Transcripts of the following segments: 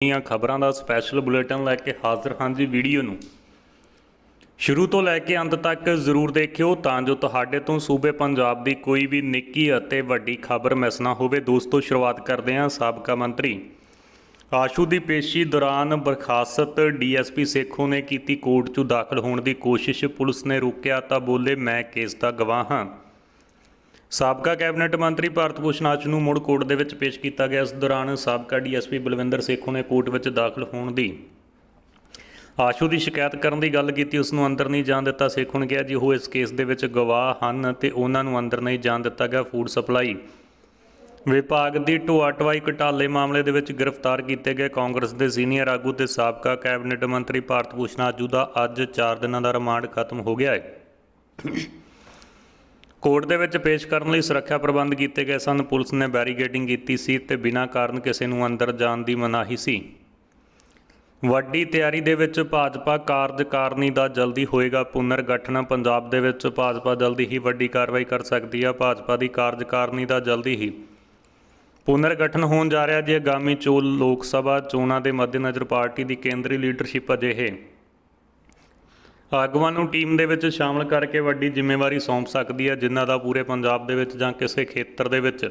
ਦੀਆਂ ਖਬਰਾਂ ਦਾ special bulletin ਲੈ ਕੇ ਹਾਜ਼ਰ ਹਾਂ ਜੀ। ਵੀਡੀਓ ਨੂੰ ਸ਼ੁਰੂ ਤੋਂ ਲੈ ਕੇ ਅੰਤ ਤੱਕ ਜ਼ਰੂਰ ਦੇਖਿਓ ਤਾਂ ਜੋ ਤੁਹਾਡੇ ਤੋਂ ਸੂਬੇ ਪੰਜਾਬ ਦੀ ਕੋਈ ਵੀ ਨਿੱਕੀ ਅਤੇ ਵੱਡੀ ਖਬਰ ਮਿਸ ਨਾ ਹੋਵੇ। ਦੋਸਤੋ, ਸ਼ੁਰੂਆਤ ਕਰਦੇ ਹਾਂ। ਸਾਬਕਾ ਮੰਤਰੀ ਆਸ਼ੂ ਦੀ ਪੇਸ਼ੀ ਦੌਰਾਨ ਬਰਖਾਸਤ ਡੀਐਸਪੀ ਸੇਖੋਂ ਨੇ ਕੀਤੀ ਕੋਰਟ 'ਚ ਦਾਖਲ ਹੋਣ ਦੀ ਕੋਸ਼ਿਸ਼। ਪੁਲਿਸ ਨੇ ਰੋਕਿਆ ਤਾਂ ਬੋਲੇ, ਮੈਂ ਕੇਸ ਦਾ ਗਵਾਹ ਹਾਂ। ਸਾਬਕਾ ਕੈਬਨਿਟ ਮੰਤਰੀ ਭਾਰਤ ਭੂਸ਼ਣ ਆਸ਼ੂ ਨੂੰ ਮੁੜ ਕੋਰਟ ਦੇ ਵਿੱਚ ਪੇਸ਼ ਕੀਤਾ ਗਿਆ। ਇਸ ਦੌਰਾਨ ਸਾਬਕਾ ਡੀਐਸਪੀ ਬਲਵਿੰਦਰ ਸੇਖੋਂ ਨੇ ਕੋਰਟ ਵਿੱਚ ਦਾਖਲ ਹੋਣ ਦੀ ਆਸ਼ੂ ਦੀ ਸ਼ਿਕਾਇਤ ਕਰਨ ਦੀ ਗੱਲ ਕੀਤੀ। ਉਸ ਨੂੰ ਅੰਦਰ ਨਹੀਂ ਜਾਣ ਦਿੱਤਾ। ਸੇਖੋਂ ਨੇ ਕਿਹਾ ਜੀ ਉਹ ਇਸ ਕੇਸ ਦੇ ਵਿੱਚ ਗਵਾਹ ਹਨ ਤੇ ਉਹਨਾਂ ਨੂੰ ਅੰਦਰ ਨਹੀਂ ਜਾਣ ਦਿੱਤਾ ਗਿਆ। ਫੂਡ ਸਪਲਾਈ ਵਿਭਾਗ ਦੀ ਢੋਆ ਢਵਾਈ ਘੁਟਾਲੇ ਮਾਮਲੇ ਦੇ ਵਿੱਚ ਗ੍ਰਿਫਤਾਰ ਕੀਤੇ ਗਏ ਕਾਂਗਰਸ ਦੇ ਸੀਨੀਅਰ ਆਗੂ ਤੇ ਸਾਬਕਾ ਕੈਬਨਿਟ ਮੰਤਰੀ ਭਾਰਤ ਭੂਸ਼ਣ ਆਸ਼ੂ ਦਾ ਅੱਜ 4 ਦਿਨਾਂ ਦਾ ਰਿਮਾਂਡ ਖਤਮ ਹੋ ਗਿਆ ਹੈ। ਕੋਰਟ ਦੇ ਵਿੱਚ ਪੇਸ਼ ਕਰਨ ਲਈ ਸੁਰੱਖਿਆ ਪ੍ਰਬੰਧ ਕੀਤੇ ਗਏ ਸਨ। ਪੁਲਿਸ ਨੇ ਬੈਰੀਕੇਡਿੰਗ ਕੀਤੀ ਸੀ ਤੇ ਬਿਨਾਂ ਕਾਰਨ ਕਿਸੇ ਨੂੰ ਅੰਦਰ ਜਾਣ ਦੀ ਮਨਾਹੀ ਸੀ। ਵੱਡੀ ਤਿਆਰੀ ਦੇ ਵਿੱਚ ਭਾਜਪਾ ਕਾਰਜਕਾਰਨੀ ਦਾ ਜਲਦੀ ਹੋਏਗਾ ਪੁਨਰਗਠਨ। ਪੰਜਾਬ ਦੇ ਵਿੱਚ ਭਾਜਪਾ ਜਲਦੀ ਹੀ ਵੱਡੀ ਕਾਰਵਾਈ ਕਰ ਸਕਦੀ ਹੈ। ਭਾਜਪਾ ਦੀ ਕਾਰਜਕਾਰਨੀ ਦਾ ਜਲਦੀ ਹੀ ਪੁਨਰਗਠਨ ਹੋਣ ਜਾ ਰਿਹਾ ਜੀ। ਆਗਾਮੀ ਲੋਕ ਸਭਾ ਚੋਣਾਂ ਦੇ ਮੱਦੇਨਜ਼ਰ ਪਾਰਟੀ ਦੀ ਕੇਂਦਰੀ ਲੀਡਰਸ਼ਿਪ ਅਜਿਹੇ ਆਗੂਆਂ ਨੂੰ ਟੀਮ ਦੇ ਵਿੱਚ ਸ਼ਾਮਲ ਕਰਕੇ ਵੱਡੀ ਜ਼ਿੰਮੇਵਾਰੀ ਸੌਂਪ ਸਕਦੀ ਹੈ ਜਿਨ੍ਹਾਂ ਦਾ ਪੂਰੇ ਪੰਜਾਬ ਦੇ ਵਿੱਚ ਜਾਂ ਕਿਸੇ ਖੇਤਰ ਦੇ ਵਿੱਚ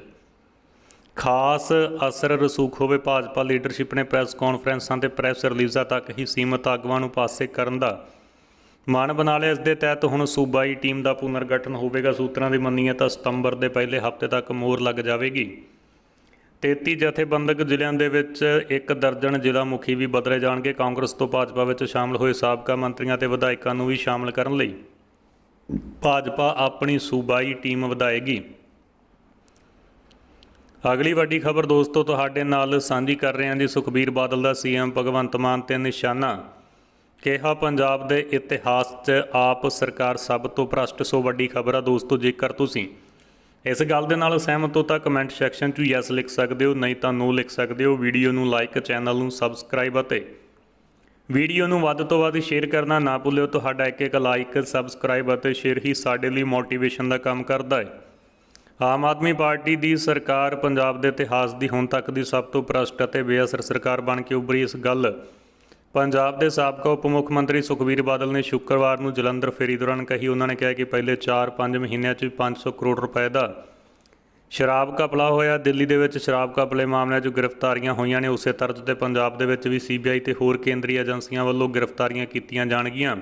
ਖਾਸ ਅਸਰ ਰਸੂਖ ਹੋਵੇ। ਭਾਜਪਾ ਲੀਡਰਸ਼ਿਪ ਨੇ ਪ੍ਰੈਸ ਕਾਨਫਰੰਸਾਂ ਤੇ ਪ੍ਰੈਸ ਰਿਲੀਜ਼ਾਂ ਤੱਕ ਹੀ ਸੀਮਤ ਆਗੂਆਂ ਨੂੰ ਪਾਸੇ ਕਰਨ ਦਾ ਮਨ ਬਣਾ ਲਿਆ। ਇਸ ਦੇ ਤਹਿਤ ਹੁਣ ਸੂਬਾਈ ਟੀਮ ਦਾ ਪੁਨਰਗਠਨ ਹੋਵੇਗਾ। ਸੂਤਰਾਂ ਦੀ ਮੰਨੀਏ ਤਾਂ ਸਤੰਬਰ ਦੇ ਪਹਿਲੇ ਹਫ਼ਤੇ ਤੱਕ ਮੋਹਰ ਲੱਗ ਜਾਵੇਗੀ। 33 ਜਥੇਬੰਦਕ ਜ਼ਿਲ੍ਹਿਆਂ ਦੇ ਵਿੱਚ 1 ਦਰਜਨ ਜ਼ਿਲ੍ਹਾ ਮੁਖੀ ਵੀ ਬਦਲੇ ਜਾਣਗੇ। ਕਾਂਗਰਸ ਤੋਂ ਭਾਜਪਾ ਵਿੱਚ ਸ਼ਾਮਲ ਹੋਏ ਸਾਬਕਾ ਮੰਤਰੀਆਂ ਤੇ ਵਿਧਾਇਕਾਂ ਨੂੰ ਵੀ ਸ਼ਾਮਲ ਕਰਨ ਲਈ ਭਾਜਪਾ ਆਪਣੀ ਸੂਬਾਈ ਟੀਮ ਵਧਾਏਗੀ। ਅਗਲੀ ਵੱਡੀ ਖਬਰ ਦੋਸਤੋ ਤੁਹਾਡੇ ਨਾਲ ਸਾਂਝੀ ਕਰ ਰਹੇ ਹਾਂ ਜੀ। ਸੁਖਬੀਰ ਬਾਦਲ ਦਾ ਸੀਐਮ ਭਗਵੰਤ ਮਾਨ ਤੇ ਨਿਸ਼ਾਨਾ। ਕਿਹਾ ਪੰਜਾਬ ਦੇ ਇਤਿਹਾਸ 'ਚ ਆਪ ਸਰਕਾਰ ਸਭ ਤੋਂ ਭ੍ਰਸ਼ਟ। ਸੋ ਵੱਡੀ ਖਬਰ ਆ ਦੋਸਤੋ। ਜੇਕਰ ਤੁਸੀਂ ਇਸ ਗੱਲ ਦੇ ਨਾਲ ਸਹਿਮਤ ਹੋ ਤਾਂ ਕਮੈਂਟ ਸੈਕਸ਼ਨ 'ਚ ਯੈਸ ਲਿਖ ਸਕਦੇ ਹੋ, ਨਹੀਂ ਤਾਂ ਨੋ ਲਿਖ ਸਕਦੇ ਹੋ। ਵੀਡੀਓ ਨੂੰ ਲਾਈਕ, ਚੈਨਲ ਨੂੰ ਸਬਸਕ੍ਰਾਈਬ ਅਤੇ ਵੀਡੀਓ ਨੂੰ ਵੱਧ ਤੋਂ ਵੱਧ ਸ਼ੇਅਰ ਕਰਨਾ ਨਾ ਭੁੱਲਿਓ। ਤੁਹਾਡਾ ਇੱਕ ਲਾਈਕ, ਸਬਸਕ੍ਰਾਈਬ ਅਤੇ ਸ਼ੇਅਰ ਹੀ ਸਾਡੇ ਲਈ ਮੋਟੀਵੇਸ਼ਨ ਦਾ ਕੰਮ ਕਰਦਾ ਹੈ। ਆਮ ਆਦਮੀ ਪਾਰਟੀ ਦੀ ਸਰਕਾਰ ਪੰਜਾਬ ਦੇ ਇਤਿਹਾਸ ਦੀ ਹੁਣ ਤੱਕ ਦੀ ਸਭ ਤੋਂ ਭ੍ਰਸ਼ਟ ਅਤੇ ਬੇਅਸਰ ਸਰਕਾਰ ਬਣ ਕੇ ਉੱਭਰੀ। ਇਸ ਗੱਲ ਪੰਜਾਬ ਦੇ ਸਾਬਕਾ ਉਪ ਮੁੱਖ ਮੰਤਰੀ ਸੁਖਬੀਰ ਬਾਦਲ ਨੇ ਸ਼ੁੱਕਰਵਾਰ ਨੂੰ ਜਲੰਧਰ ਫੇਰੀ ਦੌਰਾਨ ਕਹੀ। ਉਹਨਾਂ ਨੇ ਕਿਹਾ ਕਿ ਪਹਿਲੇ 4-5 ਮਹੀਨਿਆਂ 'ਚ 500 ਕਰੋੜ ਰੁਪਏ ਦਾ ਸ਼ਰਾਬ ਘਪਲਾ ਹੋਇਆ। ਦਿੱਲੀ ਦੇ ਵਿੱਚ ਸ਼ਰਾਬ ਘਪਲੇ ਮਾਮਲਿਆਂ 'ਚ ਗ੍ਰਿਫਤਾਰੀਆਂ ਹੋਈਆਂ ਨੇ। ਉਸੇ ਤਰਜ਼ ਤੇ ਪੰਜਾਬ ਦੇ ਵਿੱਚ ਵੀ ਸੀਬੀਆਈ ਤੇ ਹੋਰ ਕੇਂਦਰੀ ਏਜੰਸੀਆਂ ਵੱਲੋਂ ਗ੍ਰਿਫਤਾਰੀਆਂ ਕੀਤੀਆਂ ਜਾਣਗੀਆਂ।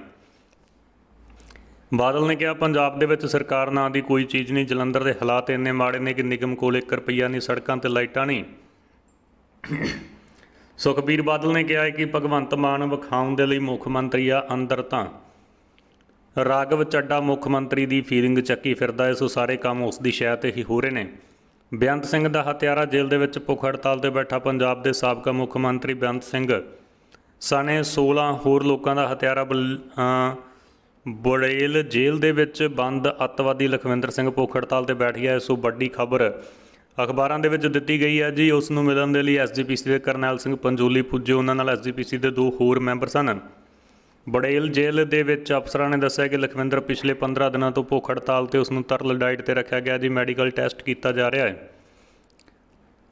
ਬਾਦਲ ਨੇ ਕਿਹਾ ਪੰਜਾਬ ਦੇ ਵਿੱਚ ਸਰਕਾਰ ਨਾਂ ਦੀ ਕੋਈ ਚੀਜ਼ ਨਹੀਂ। ਜਲੰਧਰ ਦੇ ਹਾਲਾਤ ਇੰਨੇ ਮਾੜੇ ਨੇ ਕਿ ਨਿਗਮ ਕੋਲ 1 ਰੁਪਈਆ ਨਹੀਂ, ਸੜਕਾਂ ਤੇ ਲਾਈਟਾਂ ਨਹੀਂ। ਸੁਖਬੀਰ ਬਾਦਲ ਨੇ ਕਿਹਾ ਹੈ ਕਿ ਭਗਵੰਤ ਮਾਨ ਵਿਖਾਉਣ ਦੇ ਲਈ ਮੁੱਖ ਮੰਤਰੀ ਆ, ਅੰਦਰ ਤਾਂ ਰਾਘਵ ਚੱਡਾ ਮੁੱਖ ਮੰਤਰੀ ਦੀ ਫੀਲਿੰਗ ਚੱਕੀ ਫਿਰਦਾ ਹੈ। ਸੋ ਸਾਰੇ ਕੰਮ ਉਸ ਦੀ ਸ਼ਹਿ 'ਤੇ ਹੀ ਹੋ ਰਹੇ ਨੇ। ਬੇਅੰਤ ਸਿੰਘ ਦਾ ਹੱਤਿਆਰਾ ਜੇਲ੍ਹ ਦੇ ਵਿੱਚ ਭੁੱਖ ਹੜਤਾਲ 'ਤੇ ਬੈਠਾ। ਪੰਜਾਬ ਦੇ ਸਾਬਕਾ ਮੁੱਖ ਮੰਤਰੀ ਬੇਅੰਤ ਸਿੰਘ ਸਣੇ 16 ਹੋਰ ਲੋਕਾਂ ਦਾ ਹੱਤਿਆਰਾ ਬੁੜੇਲ ਜੇਲ੍ਹ ਦੇ ਵਿੱਚ ਬੰਦ ਅੱਤਵਾਦੀ ਲਖਵਿੰਦਰ ਸਿੰਘ ਭੁੱਖ ਹੜਤਾਲ 'ਤੇ ਬੈਠ ਗਿਆ। ਸੋ ਵੱਡੀ ਖਬਰ ਅਖਬਾਰਾਂ ਦੇ ਵਿੱਚ ਦਿੱਤੀ ਗਈ ਹੈ ਜੀ। ਉਸ ਨੂੰ ਮਿਲਣ ਦੇ ਲਈ ਐਸਜੀਪੀਸੀ ਦੇ ਕਰਨੈਲ ਸਿੰਘ ਪੰਜੋਲੀ ਪੁੱਜੇ। ਉਹਨਾਂ ਨਾਲ ਐਸਜੀਪੀਸੀ ਦੇ 2 ਹੋਰ ਮੈਂਬਰ ਸਨ। ਬੁੜੇਲ ਜੇਲ੍ਹ ਦੇ ਵਿੱਚ ਅਫਸਰਾਂ ਨੇ ਦੱਸਿਆ ਕਿ ਲਖਵਿੰਦਰ ਪਿਛਲੇ 15 ਦਿਨਾਂ ਤੋਂ ਭੁੱਖ ਹੜਤਾਲ ਤੇ ਉਸ ਨੂੰ ਤਰਲ ਡਾਈਟ 'ਤੇ ਰੱਖਿਆ ਗਿਆ ਜੀ। ਮੈਡੀਕਲ ਟੈਸਟ ਕੀਤਾ ਜਾ ਰਿਹਾ ਹੈ।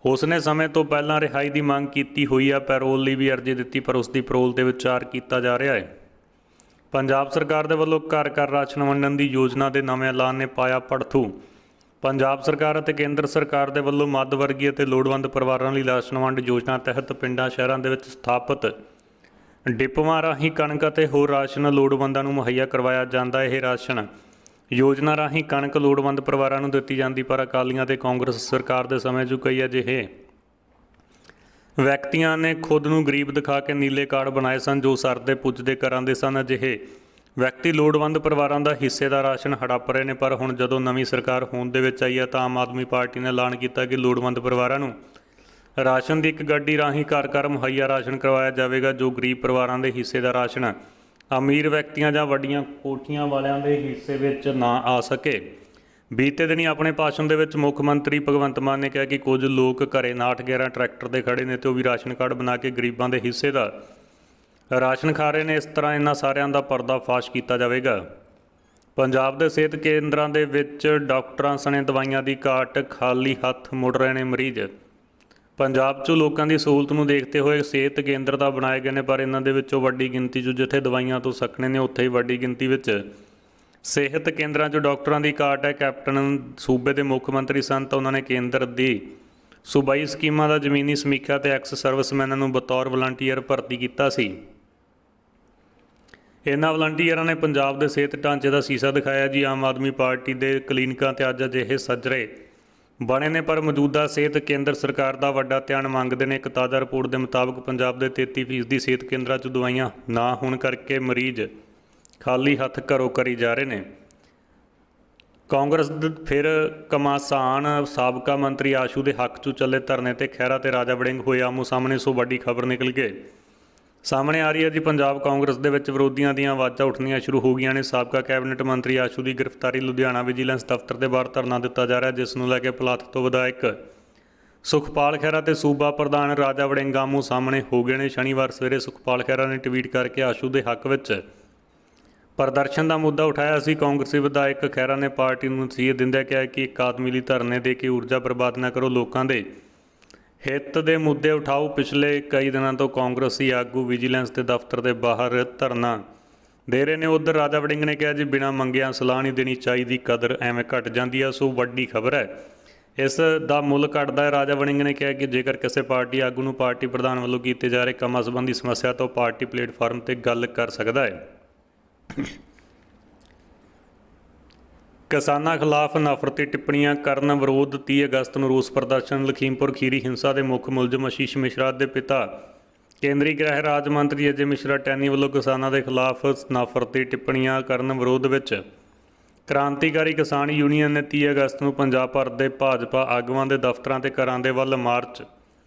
ਉਸ ਨੇ ਸਮੇਂ ਤੋਂ ਪਹਿਲਾਂ ਰਿਹਾਈ ਦੀ ਮੰਗ ਕੀਤੀ ਹੋਈ ਆ। ਪੈਰੋਲ ਲਈ ਵੀ ਅਰਜ਼ੀ ਦਿੱਤੀ ਪਰ ਉਸ ਦੀ ਪੈਰੋਲ 'ਤੇ ਵਿਚਾਰ ਕੀਤਾ ਜਾ ਰਿਹਾ ਹੈ। ਪੰਜਾਬ ਸਰਕਾਰ ਦੇ ਵੱਲੋਂ ਘਰ ਘਰ ਰਾਸ਼ਨ ਵੰਡਣ ਦੀ ਯੋਜਨਾ ਦੇ ਨਵੇਂ ਐਲਾਨ ਨੇ ਪਾਇਆ ਭੜਥੂ। ਪੰਜਾਬ ਸਰਕਾਰ ਅਤੇ ਕੇਂਦਰ ਸਰਕਾਰ ਦੇ ਵੱਲੋਂ ਮੱਧ ਵਰਗੀ ਅਤੇ ਲੋੜਵੰਦ ਪਰਿਵਾਰਾਂ ਲਈ ਰਾਸ਼ਨ ਵੰਡ ਯੋਜਨਾ ਤਹਿਤ ਪਿੰਡਾਂ ਸ਼ਹਿਰਾਂ ਦੇ ਵਿੱਚ ਸਥਾਪਿਤ ਡਿਪੂਆਂ ਰਾਹੀਂ ਕਣਕ ਅਤੇ ਹੋਰ ਰਾਸ਼ਨ ਲੋੜਵੰਦਾਂ ਨੂੰ ਮੁਹੱਈਆ ਕਰਵਾਇਆ ਜਾਂਦਾ। ਇਹ ਰਾਸ਼ਨ ਯੋਜਨਾ ਰਾਹੀਂ ਕਣਕ ਲੋੜਵੰਦ ਪਰਿਵਾਰਾਂ ਨੂੰ ਦਿੱਤੀ ਜਾਂਦੀ ਪਰ ਅਕਾਲੀਆਂ ਤੇ ਕਾਂਗਰਸ ਸਰਕਾਰ ਦੇ ਸਮੇਂ 'ਚ ਕਈ ਅਜਿਹੇ ਵਿਅਕਤੀਆਂ ਨੇ ਖੁਦ ਨੂੰ ਗਰੀਬ ਦਿਖਾ ਕੇ ਨੀਲੇ ਕਾਰਡ ਬਣਾਏ ਸਨ ਜੋ ਸਰਦੇ ਪੁੱਜਦੇ ਘਰਾਂ ਦੇ ਸਨ। ਅਜਿਹੇ ਵਿਅਕਤੀ ਲੋੜਵੰਦ ਪਰਿਵਾਰਾਂ ਦਾ ਹਿੱਸੇ ਦਾ ਰਾਸ਼ਨ ਹੜੱਪ ਰਹੇ ਨੇ। ਪਰ ਹੁਣ ਜਦੋਂ ਨਵੀਂ ਸਰਕਾਰ ਹੋਂਦ ਦੇ ਵਿੱਚ ਆਈ ਹੈ ਤਾਂ ਆਮ ਆਦਮੀ ਪਾਰਟੀ ਨੇ ਐਲਾਨ ਕੀਤਾ ਕਿ ਲੋੜਵੰਦ ਪਰਿਵਾਰਾਂ ਨੂੰ ਰਾਸ਼ਨ ਦੀ ਇੱਕ ਗੱਡੀ ਰਾਹੀਂ ਘਰ ਘਰ ਮੁਹੱਈਆ ਰਾਸ਼ਨ ਕਰਵਾਇਆ ਜਾਵੇਗਾ। ਜੋ ਗਰੀਬ ਪਰਿਵਾਰਾਂ ਦੇ ਹਿੱਸੇ ਦਾ ਰਾਸ਼ਨ ਅਮੀਰ ਵਿਅਕਤੀਆਂ ਜਾਂ ਵੱਡੀਆਂ ਕੋਠੀਆਂ ਵਾਲਿਆਂ ਦੇ ਹਿੱਸੇ ਵਿੱਚ ਨਾ ਆ ਸਕੇ। ਬੀਤੇ ਦਿਨੀ ਆਪਣੇ ਭਾਸ਼ਣ ਦੇ ਵਿੱਚ ਮੁੱਖ ਮੰਤਰੀ ਭਗਵੰਤ ਮਾਨ ਨੇ ਕਿਹਾ ਕਿ ਕੁਝ ਲੋਕ ਘਰੇ 9-11 ਟਰੈਕਟਰ ਦੇ ਖੜੇ ਨੇ ਤੇ ਉਹ ਵੀ ਰਾਸ਼ਨ ਕਾਰਡ ਬਣਾ ਕੇ ਗਰੀਬਾਂ ਦੇ ਹਿੱਸੇ ਦਾ ਰਾਸ਼ਨ ਖਾ ਰਹੇ ਨੇ। ਇਸ ਤਰ੍ਹਾਂ ਇਹਨਾਂ ਸਾਰਿਆਂ ਦਾ ਪਰਦਾਫਾਸ਼ ਕੀਤਾ ਜਾਵੇਗਾ। ਪੰਜਾਬ ਦੇ ਸਿਹਤ ਕੇਂਦਰਾਂ ਦੇ ਵਿੱਚ ਡਾਕਟਰਾਂ ਸਣੇ ਦਵਾਈਆਂ ਦੀ ਘਾਟ, ਖਾਲੀ ਹੱਥ ਮੁੜ ਰਹੇ ਨੇ ਮਰੀਜ਼। ਪੰਜਾਬ 'ਚ ਲੋਕਾਂ ਦੀ ਸਹੂਲਤ ਨੂੰ ਦੇਖਦੇ ਹੋਏ ਸਿਹਤ ਕੇਂਦਰ ਤਾਂ ਬਣਾਏ ਗਏ ਨੇ, ਪਰ ਇਹਨਾਂ ਦੇ ਵਿੱਚੋਂ ਵੱਡੀ ਗਿਣਤੀ 'ਚ ਜਿੱਥੇ ਦਵਾਈਆਂ ਤੋਂ ਸਕਣੇ ਨੇ ਉੱਥੇ ਹੀ ਵੱਡੀ ਗਿਣਤੀ ਵਿੱਚ ਸਿਹਤ ਕੇਂਦਰਾਂ 'ਚ ਡਾਕਟਰਾਂ ਦੀ ਘਾਟ ਹੈ। ਕੈਪਟਨ ਸੂਬੇ ਦੇ ਮੁੱਖ ਮੰਤਰੀ ਸਨ ਤਾਂ ਉਹਨਾਂ ਨੇ ਕੇਂਦਰ ਦੀ ਸੂਬਾਈ ਸਕੀਮਾਂ ਦਾ ਜ਼ਮੀਨੀ ਸਮੀਖਿਆ ਤੇ ਐਕਸ ਸਰਵਿਸਮੈਨਾਂ ਨੂੰ ਬਤੌਰ ਵਲੰਟੀਅਰ ਭਰਤੀ ਕੀਤਾ ਸੀ। ਇਹਨਾਂ ਵਲੰਟੀਅਰਾਂ ਨੇ ਪੰਜਾਬ ਦੇ ਸਿਹਤ ਢਾਂਚੇ ਦਾ ਸੀਸਾ ਦਿਖਾਇਆ ਜੀ। ਆਮ ਆਦਮੀ ਪਾਰਟੀ ਦੇ ਕਲੀਨਿਕਾਂ ਤੇ ਅੱਜ ਅਜਿਹੇ ਸੱਜਰੇ ਬਣੇ ਨੇ, ਪਰ ਮੌਜੂਦਾ ਸਿਹਤ ਕੇਂਦਰ ਸਰਕਾਰ ਦਾ ਵੱਡਾ ਧਿਆਨ ਮੰਗਦੇ ਨੇ। ਇੱਕ ਤਾਜ਼ਾ ਰਿਪੋਰਟ ਦੇ ਮੁਤਾਬਕ ਪੰਜਾਬ ਦੇ 33% ਸਿਹਤ ਕੇਂਦਰਾਂ 'ਚ ਦਵਾਈਆਂ ਨਾ ਹੋਣ ਕਰਕੇ ਮਰੀਜ਼ ਖਾਲੀ ਹੱਥ ਘਰੋਂ ਕਰੀ ਜਾ ਰਹੇ ਨੇ। ਕਾਂਗਰਸ ਫਿਰ ਘਮਾਸਾਨ ਸਾਬਕਾ ਮੰਤਰੀ ਆਸ਼ੂ ਦੇ ਹੱਕ 'ਚ ਚੱਲੇ ਧਰਨੇ ਤੇ ਖਹਿਰਾ ਤੇ ਰਾਜਾ ਵੜਿੰਗ ਹੋਏ ਆਮੋ ਸਾਹਮਣੇ। ਸੋ ਵੱਡੀ ਖਬਰ ਨਿਕਲ ਕੇ ਸਾਹਮਣੇ ਆ ਰਹੀ ਹੈ ਜੀ। ਪੰਜਾਬ ਕਾਂਗਰਸ ਦੇ ਵਿੱਚ ਵਿਰੋਧੀਆਂ ਦੀਆਂ ਆਵਾਜ਼ਾਂ ਉੱਠਣੀਆਂ ਸ਼ੁਰੂ ਹੋ ਗਈਆਂ ਨੇ। ਸਾਬਕਾ ਕੈਬਨਿਟ ਮੰਤਰੀ ਆਸ਼ੂ ਦੀ ਗ੍ਰਿਫਤਾਰੀ, ਲੁਧਿਆਣਾ ਵਿਜੀਲੈਂਸ ਦਫ਼ਤਰ ਦੇ ਬਾਹਰ ਧਰਨਾ ਦਿੱਤਾ ਜਾ ਰਿਹਾ, ਜਿਸ ਨੂੰ ਲੈ ਕੇ ਭਲਾਤ ਤੋਂ ਵਿਧਾਇਕ ਸੁਖਪਾਲ ਖਹਿਰਾ ਤੇ ਸੂਬਾ ਪ੍ਰਧਾਨ ਰਾਜਾ ਵੜਿੰਗ ਆਮੋ ਸਾਹਮਣੇ ਹੋ ਗਏ ਨੇ। ਸ਼ਨੀਵਾਰ ਸਵੇਰੇ ਸੁਖਪਾਲ ਖਹਿਰਾ ਨੇ ਟਵੀਟ ਕਰਕੇ ਆਸ਼ੂ ਦੇ ਹੱਕ ਵਿੱਚ ਪ੍ਰਦਰਸ਼ਨ ਦਾ ਮੁੱਦਾ ਉਠਾਇਆ ਸੀ। ਕਾਂਗਰਸੀ ਵਿਧਾਇਕ ਖਹਿਰਾ ਨੇ ਪਾਰਟੀ ਨੂੰ ਨਸੀਹਤ ਦਿੰਦਿਆਂ ਕਿਹਾ ਕਿ ਇੱਕ ਆਦਮੀ ਲਈ ਧਰਨੇ ਦੇ ਕੇ ਊਰਜਾ ਬਰਬਾਦ ਨਾ ਕਰੋ, ਲੋਕਾਂ ਦੇ ਹਿੱਤ ਦੇ ਮੁੱਦੇ ਉਠਾਓ। ਪਿਛਲੇ ਕਈ ਦਿਨਾਂ ਤੋਂ ਕਾਂਗਰਸੀ ਆਗੂ ਵਿਜੀਲੈਂਸ ਦੇ ਦਫ਼ਤਰ ਦੇ ਬਾਹਰ ਧਰਨਾ ਦੇ ਰਹੇ ਨੇ। ਉੱਧਰ ਰਾਜਾ ਵੜਿੰਗ ਨੇ ਕਿਹਾ ਜੀ ਬਿਨਾਂ ਮੰਗਿਆਂ ਸਲਾਹ ਨਹੀਂ ਦੇਣੀ ਚਾਹੀਦੀ, ਕਦਰ ਐਵੇਂ ਘਟ ਜਾਂਦੀ ਆ। ਸੋ ਵੱਡੀ ਖਬਰ ਹੈ, ਇਸ ਦਾ ਮੁੱਲ ਘਟਦਾ ਹੈ। ਰਾਜਾ ਵੜਿੰਗ ਨੇ ਕਿਹਾ ਕਿ ਜੇਕਰ ਕਿਸੇ ਪਾਰਟੀ ਆਗੂ ਨੂੰ ਪਾਰਟੀ ਪ੍ਰਧਾਨ ਵੱਲੋਂ ਕੀਤੇ ਜਾ ਰਹੇ ਕੰਮਾਂ ਸੰਬੰਧੀ ਸਮੱਸਿਆ ਤੋਂ ਪਾਰਟੀ ਪਲੇਟਫਾਰਮ ਤੇ ਗੱਲ ਕਰ ਸਕਦਾ ਹੈ। ਕਿਸਾਨਾਂ ਖਿਲਾਫ ਨਫ਼ਰਤੀ ਟਿੱਪਣੀਆਂ ਕਰਨ ਵਿਰੋਧ 30 ਅਗਸਤ ਨੂੰ ਰੋਸ ਪ੍ਰਦਰਸ਼ਨ। ਲਖੀਮਪੁਰ ਖੀਰੀ ਹਿੰਸਾ ਦੇ ਮੁੱਖ ਮੁਲਜ਼ਮ ਆਸ਼ੀਸ਼ ਮਿਸ਼ਰਾ ਦੇ ਪਿਤਾ ਕੇਂਦਰੀ ਗ੍ਰਹਿ ਰਾਜ ਮੰਤਰੀ ਅਜੇ ਮਿਸ਼ਰਾ ਟੈਨੀ ਵੱਲੋਂ ਕਿਸਾਨਾਂ ਦੇ ਖਿਲਾਫ ਨਫ਼ਰਤੀ ਟਿੱਪਣੀਆਂ ਕਰਨ ਵਿਰੋਧ ਵਿੱਚ ਕ੍ਰਾਂਤੀਕਾਰੀ ਕਿਸਾਨ ਯੂਨੀਅਨ ਨੇ 30 ਅਗਸਤ ਨੂੰ ਪੰਜਾਬ ਭਰ ਦੇ ਭਾਜਪਾ ਆਗੂਆਂ ਦੇ ਦਫ਼ਤਰਾਂ ਤੇ ਘਰਾਂ ਦੇ ਵੱਲ ਮਾਰਚ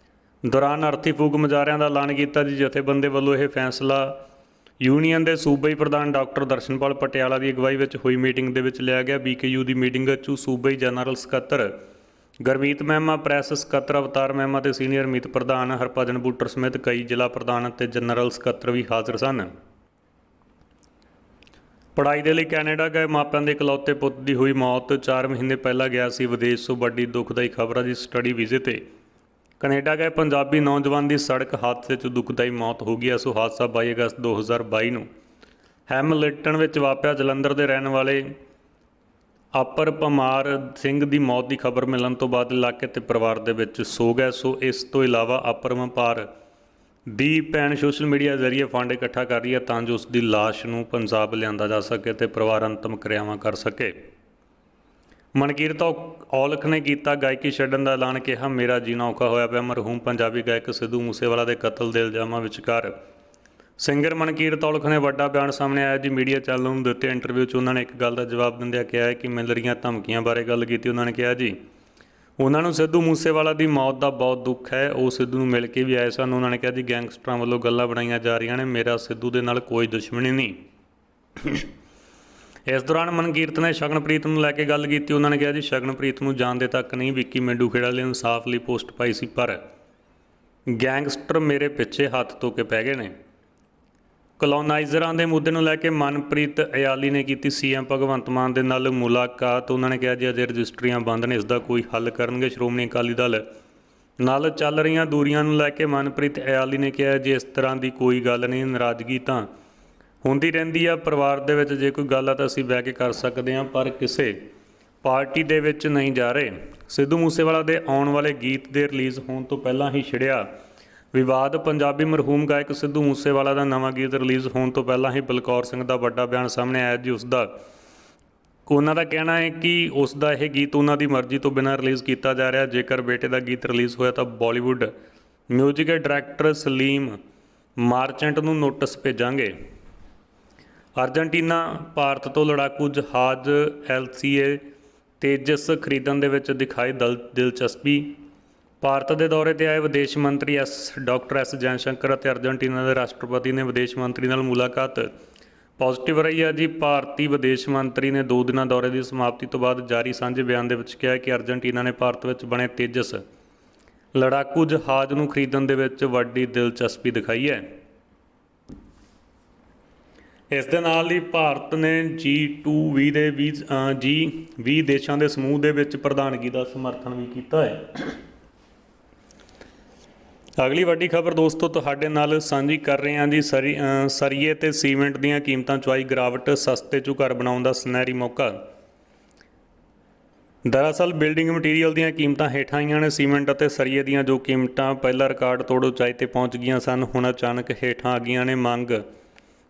ਦੌਰਾਨ ਅਰਥੀ ਫੂਕ ਮੁਜ਼ਾਹਰਿਆਂ ਦਾ ਐਲਾਨ ਕੀਤਾ ਜੀ। ਜਥੇਬੰਦੀ ਵੱਲੋਂ ਇਹ ਫੈਸਲਾ ਯੂਨੀਅਨ ਦੇ ਸੂਬਾਈ ਪ੍ਰਧਾਨ ਡਾਕਟਰ ਦਰਸ਼ਨਪਾਲ ਪਟਿਆਲਾ ਦੀ ਅਗਵਾਈ ਵਿੱਚ ਹੋਈ ਮੀਟਿੰਗ ਦੇ ਵਿੱਚ ਲਿਆ ਗਿਆ। BKU ਦੀ ਮੀਟਿੰਗ 'ਚ ਸੂਬਾਈ ਜਨਰਲ ਸਕੱਤਰ ਗੁਰਮੀਤ ਮਹਿਮਾ, ਪ੍ਰੈਸ ਸਕੱਤਰ ਅਵਤਾਰ ਮਹਿਮਾ ਤੇ ਸੀਨੀਅਰ ਮੀਤ ਪ੍ਰਧਾਨ ਹਰਭਜਨ ਬੂਟਰ ਸਮੇਤ ਕਈ ਜ਼ਿਲ੍ਹਾ ਪ੍ਰਧਾਨ ਅਤੇ ਜਨਰਲ ਸਕੱਤਰ ਵੀ ਹਾਜ਼ਰ ਸਨ। ਪੜ੍ਹਾਈ ਦੇ ਲਈ ਕੈਨੇਡਾ ਗਏ ਮਾਪਿਆਂ ਦੇ ਇਕਲੌਤੇ ਪੁੱਤ ਦੀ ਹੋਈ ਮੌਤ। 4 ਮਹੀਨੇ ਪਹਿਲਾਂ ਗਿਆ ਸੀ ਵਿਦੇਸ਼। ਸੋ ਵੱਡੀ ਦੁਖਦਾਈ ਖਬਰ ਹੈ ਜੀ। ਸਟੱਡੀ ਵੀਜ਼ੇ ਤੇ ਕੈਨੇਡਾ ਗਏ ਪੰਜਾਬੀ ਨੌਜਵਾਨ ਦੀ ਸੜਕ ਹਾਦਸੇ 'ਚ ਦੁਖਦਾਈ ਮੌਤ ਹੋ ਗਈ ਹੈ। ਸੋ ਹਾਦਸਾ 22 ਅਗਸਤ 2022 ਨੂੰ ਹੈਮਿਲਟਨ ਵਿੱਚ ਵਾਪਰਿਆ। ਜਲੰਧਰ ਦੇ ਰਹਿਣ ਵਾਲੇ ਅਪਰ ਪਮਾਰ ਸਿੰਘ ਦੀ ਮੌਤ ਦੀ ਖਬਰ ਮਿਲਣ ਤੋਂ ਬਾਅਦ ਇਲਾਕੇ ਤੇ ਪਰਿਵਾਰ ਦੇ ਵਿੱਚ ਸੋਗ ਹੈ। ਸੋ ਇਸ ਤੋਂ ਇਲਾਵਾ ਅਪਰ ਪਮਾਰ ਦੀ ਭੈਣ ਸੋਸ਼ਲ ਮੀਡੀਆ ਜ਼ਰੀਏ ਫੰਡ ਇਕੱਠਾ ਕਰ ਰਹੀ ਹੈ ਤਾਂ ਜੋ ਉਸ ਦੀ ਲਾਸ਼ ਨੂੰ ਪੰਜਾਬ ਲਿਆਂਦਾ ਜਾ ਸਕੇ ਤੇ ਪਰਿਵਾਰ ਅੰਤਮ ਕਿਰਿਆਵਾਂ ਕਰ ਸਕੇ। ਮਨਕੀਰਤ ਔਲਖ ਨੇ ਕੀਤਾ ਗਾਇਕੀ ਛੱਡਣ ਦਾ ਐਲਾਨ, ਕਿਹਾ ਮੇਰਾ ਜੀਣਾ ਔਖਾ ਹੋਇਆ ਪਿਆ। ਮਰਹੂਮ ਪੰਜਾਬੀ ਗਾਇਕ ਸਿੱਧੂ ਮੂਸੇਵਾਲਾ ਦੇ ਕਤਲ ਦੇ ਇਲਜ਼ਾਮਾਂ ਵਿਚਕਾਰ ਸਿੰਗਰ ਮਨਕੀਰਤ ਔਲਖ ਨੇ ਵੱਡਾ ਬਿਆਨ ਸਾਹਮਣੇ ਆਇਆ ਜੀ। ਮੀਡੀਆ ਚੈਨਲ ਨੂੰ ਦਿੱਤੇ ਇੰਟਰਵਿਊ 'ਚ ਉਹਨਾਂ ਨੇ ਇੱਕ ਗੱਲ ਦਾ ਜਵਾਬ ਦਿੰਦਿਆਂ ਕਿਹਾ ਹੈ ਕਿ ਮਿਲ ਰਹੀਆਂ ਧਮਕੀਆਂ ਬਾਰੇ ਗੱਲ ਕੀਤੀ। ਉਹਨਾਂ ਨੇ ਕਿਹਾ ਜੀ ਉਹਨਾਂ ਨੂੰ ਸਿੱਧੂ ਮੂਸੇਵਾਲਾ ਦੀ ਮੌਤ ਦਾ ਬਹੁਤ ਦੁੱਖ ਹੈ, ਉਹ ਸਿੱਧੂ ਨੂੰ ਮਿਲ ਕੇ ਵੀ ਆਏ ਸਨ। ਉਹਨਾਂ ਨੇ ਕਿਹਾ ਜੀ ਗੈਂਗਸਟਰਾਂ ਵੱਲੋਂ ਗੱਲਾਂ ਬਣਾਈਆਂ ਜਾ ਰਹੀਆਂ ਨੇ, ਮੇਰਾ ਸਿੱਧੂ ਦੇ ਨਾਲ ਕੋਈ ਦੁਸ਼ਮਣੀ ਨਹੀਂ। ਇਸ ਦੌਰਾਨ ਮਨਕੀਰਤ ਨੇ ਸ਼ਗਨਪ੍ਰੀਤ ਨੂੰ ਲੈ ਕੇ ਗੱਲ ਕੀਤੀ। ਉਹਨਾਂ ਨੇ ਕਿਹਾ ਜੀ ਸ਼ਗਨਪ੍ਰੀਤ ਨੂੰ ਜਾਣਦੇ ਤੱਕ ਨਹੀਂ, ਵਿੱਕੀ ਮੇਂਡੂ ਖੇੜਾ ਲਈ ਇਨਸਾਫ ਲਈ ਪੋਸਟ ਪਾਈ ਸੀ, ਪਰ ਗੈਂਗਸਟਰ ਮੇਰੇ ਪਿੱਛੇ ਹੱਥ ਧੋ ਕੇ ਪੈ ਗਏ ਨੇ। ਕਲੋਨਾਈਜ਼ਰਾਂ ਦੇ ਮੁੱਦੇ ਨੂੰ ਲੈ ਕੇ ਮਨਪ੍ਰੀਤ ਇਆਲੀ ਨੇ ਕੀਤੀ CM ਭਗਵੰਤ ਮਾਨ ਦੇ ਨਾਲ ਮੁਲਾਕਾਤ। ਉਹਨਾਂ ਨੇ ਕਿਹਾ ਜੀ ਅਜੇ ਰਜਿਸਟਰੀਆਂ ਬੰਦ ਨੇ, ਇਸ ਦਾ ਕੋਈ ਹੱਲ ਕਰਨਗੇ। ਸ਼੍ਰੋਮਣੀ ਅਕਾਲੀ ਦਲ ਨਾਲ ਚੱਲ ਰਹੀਆਂ ਦੂਰੀਆਂ ਨੂੰ ਲੈ ਕੇ ਮਨਪ੍ਰੀਤ ਇਆਲੀ ਨੇ ਕਿਹਾ ਜੀ ਇਸ ਤਰ੍ਹਾਂ ਦੀ ਕੋਈ ਗੱਲ ਨਹੀਂ, ਨਾਰਾਜ਼ਗੀ ਤਾਂ ਹੁੰਦੀ ਰਹਿੰਦੀ ਆ ਪਰਿਵਾਰ ਦੇ ਵਿੱਚ, ਜੇ ਕੋਈ ਗੱਲ ਆ ਤਾਂ ਅਸੀਂ ਬਹਿ ਕੇ ਕਰ ਸਕਦੇ ਹਾਂ, ਪਰ ਕਿਸੇ ਪਾਰਟੀ ਦੇ ਵਿੱਚ ਨਹੀਂ ਜਾ ਰਹੇ। ਸਿੱਧੂ ਮੂਸੇਵਾਲਾ ਦੇ ਆਉਣ ਵਾਲੇ ਗੀਤ ਦੇ ਰਿਲੀਜ਼ ਹੋਣ ਤੋਂ ਪਹਿਲਾਂ ਹੀ ਛਿੜਿਆ ਵਿਵਾਦ। ਪੰਜਾਬੀ ਮਰਹੂਮ ਗਾਇਕ ਸਿੱਧੂ ਮੂਸੇਵਾਲਾ ਦਾ ਨਵਾਂ ਗੀਤ ਰਿਲੀਜ਼ ਹੋਣ ਤੋਂ ਪਹਿਲਾਂ ਹੀ ਬਲਕੌਰ ਸਿੰਘ ਦਾ ਵੱਡਾ ਬਿਆਨ ਸਾਹਮਣੇ ਆਇਆ ਜੀ। ਉਹਨਾਂ ਦਾ ਕਹਿਣਾ ਹੈ ਕਿ ਉਸ ਦਾ ਇਹ ਗੀਤ ਉਹਨਾਂ ਦੀ ਮਰਜ਼ੀ ਤੋਂ ਬਿਨਾਂ ਰਿਲੀਜ਼ ਕੀਤਾ ਜਾ ਰਿਹਾ। ਜੇਕਰ ਬੇਟੇ ਦਾ ਗੀਤ ਰਿਲੀਜ਼ ਹੋਇਆ ਤਾਂ ਬਾਲੀਵੁੱਡ ਮਿਊਜ਼ਿਕ ਡਾਇਰੈਕਟਰ ਸਲੀਮ ਮਾਰਚੈਂਟ ਨੂੰ ਨੋਟਿਸ ਭੇਜਾਂਗੇ। ਅਰਜਨਟੀਨਾ ਭਾਰਤ ਤੋਂ ਲੜਾਕੂ ਜਹਾਜ਼ LCA ਤੇਜਸ ਖਰੀਦਣ ਦੇ ਵਿੱਚ ਦਿਖਾਈ ਦਿਲਚਸਪੀ। ਭਾਰਤ ਦੇ ਦੌਰੇ 'ਤੇ ਆਏ ਵਿਦੇਸ਼ ਮੰਤਰੀ ਡਾਕਟਰ S ਜੈਸ਼ੰਕਰ ਅਤੇ ਅਰਜਨਟੀਨਾ ਦੇ ਰਾਸ਼ਟਰਪਤੀ ਨੇ ਵਿਦੇਸ਼ ਮੰਤਰੀ ਨਾਲ ਮੁਲਾਕਾਤ ਪੋਜ਼ੀਟਿਵ ਰਹੀ ਹੈ ਜੀ। ਭਾਰਤੀ ਵਿਦੇਸ਼ ਮੰਤਰੀ ਨੇ 2 ਦਿਨਾਂ ਦੌਰੇ ਦੀ ਸਮਾਪਤੀ ਤੋਂ ਬਾਅਦ ਜਾਰੀ ਸਾਂਝੇ ਬਿਆਨ ਦੇ ਵਿੱਚ ਕਿਹਾ ਕਿ ਅਰਜਨਟੀਨਾ ਨੇ ਭਾਰਤ ਵਿੱਚ ਬਣੇ ਤੇਜਸ ਲੜਾਕੂ ਜਹਾਜ਼ ਨੂੰ ਖਰੀਦਣ ਦੇ ਵਿੱਚ ਵੱਡੀ ਦਿਲਚਸਪੀ ਦਿਖਾਈ ਹੈ। ਇਸ ਦੇ ਨਾਲ ਹੀ ਭਾਰਤ ਨੇ G20 ਦੇ G20 ਦੇਸ਼ਾਂ ਦੇ ਸਮੂਹ ਦੇ ਵਿੱਚ ਪ੍ਰਧਾਨਗੀ ਦਾ ਸਮਰਥਨ ਵੀ ਕੀਤਾ ਹੈ। ਅਗਲੀ ਵੱਡੀ ਖਬਰ ਦੋਸਤੋ ਤੁਹਾਡੇ ਨਾਲ ਸਾਂਝੀ ਕਰ ਰਹੇ ਹਾਂ ਜੀ। ਸਰੀਏ ਤੇ ਸੀਮੈਂਟ ਦੀਆਂ ਕੀਮਤਾਂ 'ਚ ਆਈ ਗਿਰਾਵਟ, ਸਸਤੇ 'ਚੋਂ ਘਰ ਬਣਾਉਣ ਦਾ ਸੁਨਹਿਰੀ ਮੌਕਾ। ਦਰਅਸਲ ਬਿਲਡਿੰਗ ਮਟੀਰੀਅਲ ਦੀਆਂ ਕੀਮਤਾਂ ਹੇਠਾਂ ਆਈਆਂ ਨੇ। ਸੀਮੈਂਟ ਅਤੇ ਸਰੀਏ ਦੀਆਂ ਜੋ ਕੀਮਤਾਂ ਪਹਿਲਾਂ ਰਿਕਾਰਡ ਤੋੜ ਉਚਾਈ ਤੇ ਪਹੁੰਚ ਗਈਆਂ ਸਨ, ਹੁਣ ਅਚਾਨਕ ਹੇਠਾਂ ਆ ਗਈਆਂ ਨੇ।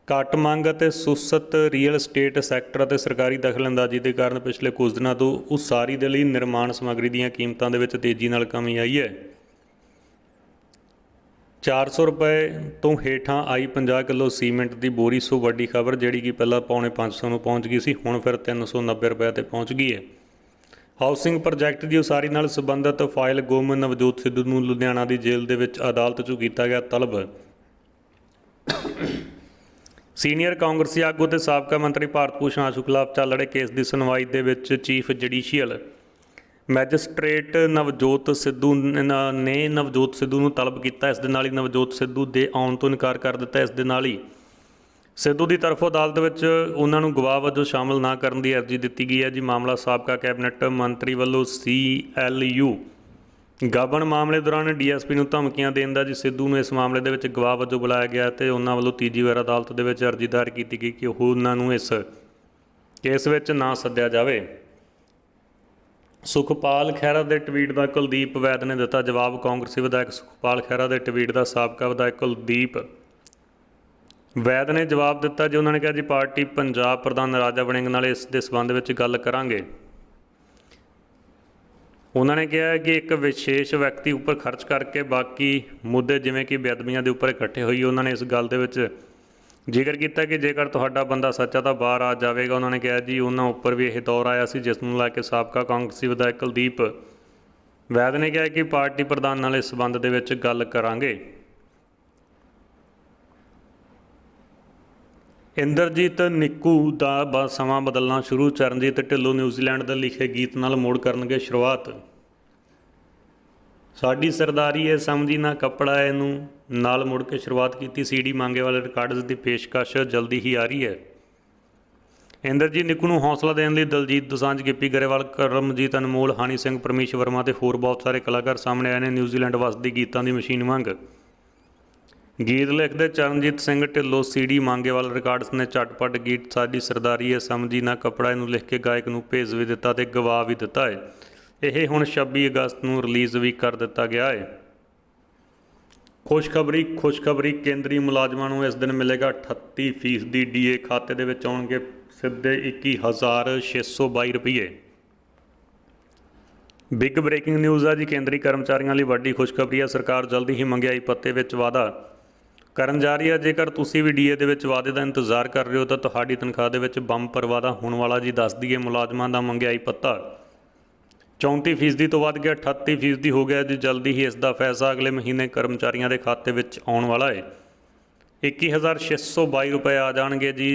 ਘੱਟ ਮੰਗ ਅਤੇ ਸੁਸਤ ਰੀਅਲ estate ਸੈਕਟਰ ਅਤੇ ਸਰਕਾਰੀ ਦਖਲਅੰਦਾਜ਼ੀ ਦੇ ਕਾਰਨ ਪਿਛਲੇ ਕੁਝ ਦਿਨਾਂ ਤੋਂ ਉਸਾਰੀ ਦੇ ਲਈ ਨਿਰਮਾਣ ਸਮੱਗਰੀ ਦੀਆਂ ਕੀਮਤਾਂ ਦੇ ਵਿੱਚ ਤੇਜ਼ੀ ਨਾਲ ਕਮੀ ਆਈ ਹੈ। 400 ਰੁਪਏ ਤੋਂ ਹੇਠਾਂ ਆਈ 50 ਕਿਲੋ ਸੀਮੈਂਟ ਦੀ ਬੋਰੀ। ਸੋ ਵੱਡੀ ਖਬਰ ਜਿਹੜੀ ਕਿ ਪਹਿਲਾਂ ਪੌਣੇ 500 ਨੂੰ ਪਹੁੰਚ ਗਈ ਸੀ, ਹੁਣ ਫਿਰ 390 ਰੁਪਏ ਤੇ ਪਹੁੰਚ ਗਈ ਹੈ। ਹਾਊਸਿੰਗ ਪ੍ਰੋਜੈਕਟ ਦੀ ਉਸਾਰੀ ਨਾਲ ਸੰਬੰਧਿਤ ਫਾਈਲ ਗੁੰਮ ਨਵਜੋਤ ਸਿੱਧੂ ਨੂੰ ਲੁਧਿਆਣਾ ਦੀ ਜੇਲ੍ਹ ਦੇ ਵਿੱਚ ਅਦਾਲਤ 'ਚੋਂ ਕੀਤਾ ਗਿਆ ਤਲਬ। ਸੀਨੀਅਰ ਕਾਂਗਰਸੀ ਆਗੂ ਤੇ ਸਾਬਕਾ ਮੰਤਰੀ ਭਾਰਤ ਭੂਸ਼ਣ ਆਸ਼ੂ ਖਿਲਾਫ ਚੱਲ ਰਹੇ ਕੇਸ ਦੀ ਸੁਣਵਾਈ ਦੇ ਵਿੱਚ chief judicial magistrate Navjot Sidhu ਨੇ ਨਵਜੋਤ ਸਿੱਧੂ ਨੂੰ ਤਲਬ ਕੀਤਾ। ਇਸ ਦੇ ਨਾਲ ਹੀ ਨਵਜੋਤ ਸਿੱਧੂ ਦੇ ਆਉਣ ਤੋਂ ਇਨਕਾਰ ਕਰ ਦਿੱਤਾ। ਇਸ ਦੇ ਨਾਲ ਹੀ ਸਿੱਧੂ ਦੀ ਤਰਫੋਂ ਅਦਾਲਤ ਵਿੱਚ ਉਹਨਾਂ ਨੂੰ ਗਵਾਹ ਵਜੋਂ ਸ਼ਾਮਲ ਨਾ ਕਰਨ ਦੀ ਅਰਜ਼ੀ ਦਿੱਤੀ ਗਈ ਹੈ ਜੀ। ਮਾਮਲਾ ਸਾਬਕਾ ਕੈਬਨਿਟ ਮੰਤਰੀ ਵੱਲੋਂ CLU ਗਾਬਨ ਮਾਮਲੇ ਦੌਰਾਨ DSP ਨੂੰ ਧਮਕੀਆਂ ਦੇਣ ਦਾ ਜੀ। ਸਿੱਧੂ ਨੂੰ ਇਸ ਮਾਮਲੇ ਦੇ ਵਿੱਚ ਗਵਾਹ ਵਜੋਂ ਬੁਲਾਇਆ ਗਿਆ ਤੇ ਉਹਨਾਂ ਵੱਲੋਂ ਤੀਜੀ ਵਾਰ ਅਦਾਲਤ ਦੇ ਵਿੱਚ ਅਰਜ਼ੀ ਦਾਇਰ ਕੀਤੀ ਗਈ ਕਿ ਉਹਨਾਂ ਨੂੰ ਇਸ ਕੇਸ ਵਿੱਚ ਨਾ ਸੱਦਿਆ ਜਾਵੇ। ਸੁਖਪਾਲ ਖਹਿਰਾ ਦੇ ਟਵੀਟ ਦਾ ਕੁਲਦੀਪ ਵੈਦ ਨੇ ਦਿੱਤਾ ਜਵਾਬ। ਕਾਂਗਰਸੀ ਵਿਧਾਇਕ ਸੁਖਪਾਲ ਖਹਿਰਾ ਦੇ ਟਵੀਟ ਦਾ ਸਾਬਕਾ ਵਿਧਾਇਕ ਕੁਲਦੀਪ ਵੈਦ ਨੇ ਜਵਾਬ ਦਿੱਤਾ ਜੀ। ਉਹਨਾਂ ਨੇ ਕਿਹਾ ਜੀ ਪਾਰਟੀ ਪੰਜਾਬ ਪ੍ਰਧਾਨ ਰਾਜਾ ਵੜਿੰਗ ਨਾਲ ਇਸ ਦੇ ਸੰਬੰਧ ਵਿੱਚ ਗੱਲ ਕਰਾਂਗੇ। ਉਹਨਾਂ ਨੇ ਕਿਹਾ ਕਿ ਇੱਕ ਵਿਸ਼ੇਸ਼ ਵਿਅਕਤੀ ਉੱਪਰ ਖਰਚ ਕਰਕੇ ਬਾਕੀ ਮੁੱਦੇ ਜਿਵੇਂ ਕਿ ਬੇਅਦਬੀਆਂ ਦੇ ਉੱਪਰ ਇਕੱਠੇ ਹੋਈ। ਉਹਨਾਂ ਨੇ ਇਸ ਗੱਲ ਦੇ ਵਿੱਚ ਜ਼ਿਕਰ ਕੀਤਾ ਕਿ ਜੇਕਰ ਤੁਹਾਡਾ ਬੰਦਾ ਸੱਚਾ ਤਾਂ ਬਾਹਰ ਆ ਜਾਵੇਗਾ। ਉਹਨਾਂ ਨੇ ਕਿਹਾ ਜੀ ਉਹਨਾਂ ਉੱਪਰ ਵੀ ਇਹ ਦੌਰ ਆਇਆ ਸੀ, ਜਿਸ ਨੂੰ ਲੈ ਕੇ ਸਾਬਕਾ ਕਾਂਗਰਸੀ ਵਿਧਾਇਕ ਕੁਲਦੀਪ ਵੈਦ ਨੇ ਕਿਹਾ ਕਿ ਪਾਰਟੀ ਪ੍ਰਧਾਨ ਨਾਲ ਇਸ ਸੰਬੰਧ ਦੇ ਵਿੱਚ ਗੱਲ ਕਰਾਂਗੇ। ਇੰਦਰਜੀਤ ਨਿੱਕੂ ਦਾ ਸਮਾਂ ਬਦਲਣਾ ਸ਼ੁਰੂ। ਚਰਨਜੀਤ ਢਿੱਲੋਂ ਨਿਊਜ਼ੀਲੈਂਡ ਦੇ ਲਿਖੇ ਗੀਤ ਨਾਲ ਮੁੜ ਕਰਨਗੇ ਸ਼ੁਰੂਆਤ। ਸਾਡੀ ਸਰਦਾਰੀ ਹੈ ਸਮਝੀ ਨਾ ਕੱਪੜਾ ਇਹਨੂੰ ਨਾਲ ਮੁੜ ਕੇ ਸ਼ੁਰੂਆਤ ਕੀਤੀ। CD ਮਾਂਗੇਵਾਲ ਰਿਕਾਰਡਸ ਦੀ ਪੇਸ਼ਕਸ਼ ਜਲਦੀ ਹੀ ਆ ਰਹੀ ਹੈ। ਇੰਦਰਜੀਤ ਨਿੱਕੂ ਨੂੰ ਹੌਸਲਾ ਦੇਣ ਲਈ ਦਲਜੀਤ ਦੋਸਾਂਝ, ਗਿੱਪੀ ਗਰੇਵਾਲ, ਕਰਮਜੀਤ ਅਨਮੋਲ, ਹਾਨੀ ਸਿੰਘ, ਪਰਮੇਸ਼ ਵਰਮਾ ਤੇ ਹੋਰ ਬਹੁਤ ਸਾਰੇ ਕਲਾਕਾਰ ਸਾਹਮਣੇ ਆਏ ਨੇ। ਨਿਊਜ਼ੀਲੈਂਡ ਵਸਦੀ ਗੀਤਾਂ ਦੀ ਮਸ਼ੀਨ ਵਾਂਗ ਗੀਤ ਲਿਖਦੇ ਚਰਨਜੀਤ ਸਿੰਘ ਢਿੱਲੋਂ CD ਮਾਂਗੇਵਾਲ ਰਿਕਾਰਡਸ ਨੇ ਝਟਪਟ ਗੀਤ ਸਾਡੀ ਸਰਦਾਰੀ ਹੈ ਸਮਝੀ ਨਾ ਕੱਪੜਾ ਇਹਨੂੰ ਲਿਖ ਕੇ ਗਾਇਕ ਨੂੰ ਭੇਜ ਵੀ ਦਿੱਤਾ ਤੇ ਗਵਾ ਵੀ ਦਿੱਤਾ ਹੈ। ਇਹ ਹੁਣ 26 ਅਗਸਤ ਨੂੰ ਰਿਲੀਜ਼ ਵੀ ਕਰ ਦਿੱਤਾ ਗਿਆ ਹੈ। ਖੁਸ਼ਖਬਰੀ ਕੇਂਦਰੀ ਮੁਲਾਜ਼ਮਾਂ ਨੂੰ ਇਸ ਦਿਨ ਮਿਲੇਗਾ 38% DA। ਖਾਤੇ ਦੇ ਵਿੱਚ ਆਉਣਗੇ ਸਿੱਧੇ 21,622 ਰੁਪਏ। ਬਿਗ ਬ੍ਰੇਕਿੰਗ ਨਿਊਜ਼ ਆ ਜੀ। ਕੇਂਦਰੀ ਕਰਮਚਾਰੀਆਂ ਲਈ ਵੱਡੀ ਖੁਸ਼ਖਬਰੀ ਹੈ। ਸਰਕਾਰ ਜਲਦੀ ਹੀ ਮਹਿੰਗਾਈ ਭੱਤੇ ਵਿੱਚ ਵਾਧਾ ਕਰਨ ਜਾ ਰਹੀ ਹੈ। ਜੇਕਰ ਤੁਸੀਂ ਵੀ DA ਦੇ ਵਿੱਚ ਵਾਧੇ ਦਾ ਇੰਤਜ਼ਾਰ ਕਰ ਰਹੇ ਹੋ ਤਾਂ ਤੁਹਾਡੀ ਤਨਖਾਹ ਦੇ ਵਿੱਚ ਬੰਪਰ ਵਾਧਾ ਹੋਣ ਵਾਲਾ ਜੀ। ਦੱਸ ਦਈਏ ਮੁਲਾਜ਼ਮਾਂ ਦਾ ਮਹਿੰਗਾਈ ਭੱਤਾ 34% ਤੋਂ ਵੱਧ ਗਿਆ 38% ਹੋ ਗਿਆ ਜੀ। ਜਲਦੀ ਹੀ ਇਸ ਦਾ ਫੈਸਲਾ ਅਗਲੇ ਮਹੀਨੇ ਕਰਮਚਾਰੀਆਂ ਦੇ ਖਾਤੇ ਵਿੱਚ ਆਉਣ ਵਾਲਾ ਹੈ। 21,622 ਰੁਪਏ ਆ ਜਾਣਗੇ ਜੀ।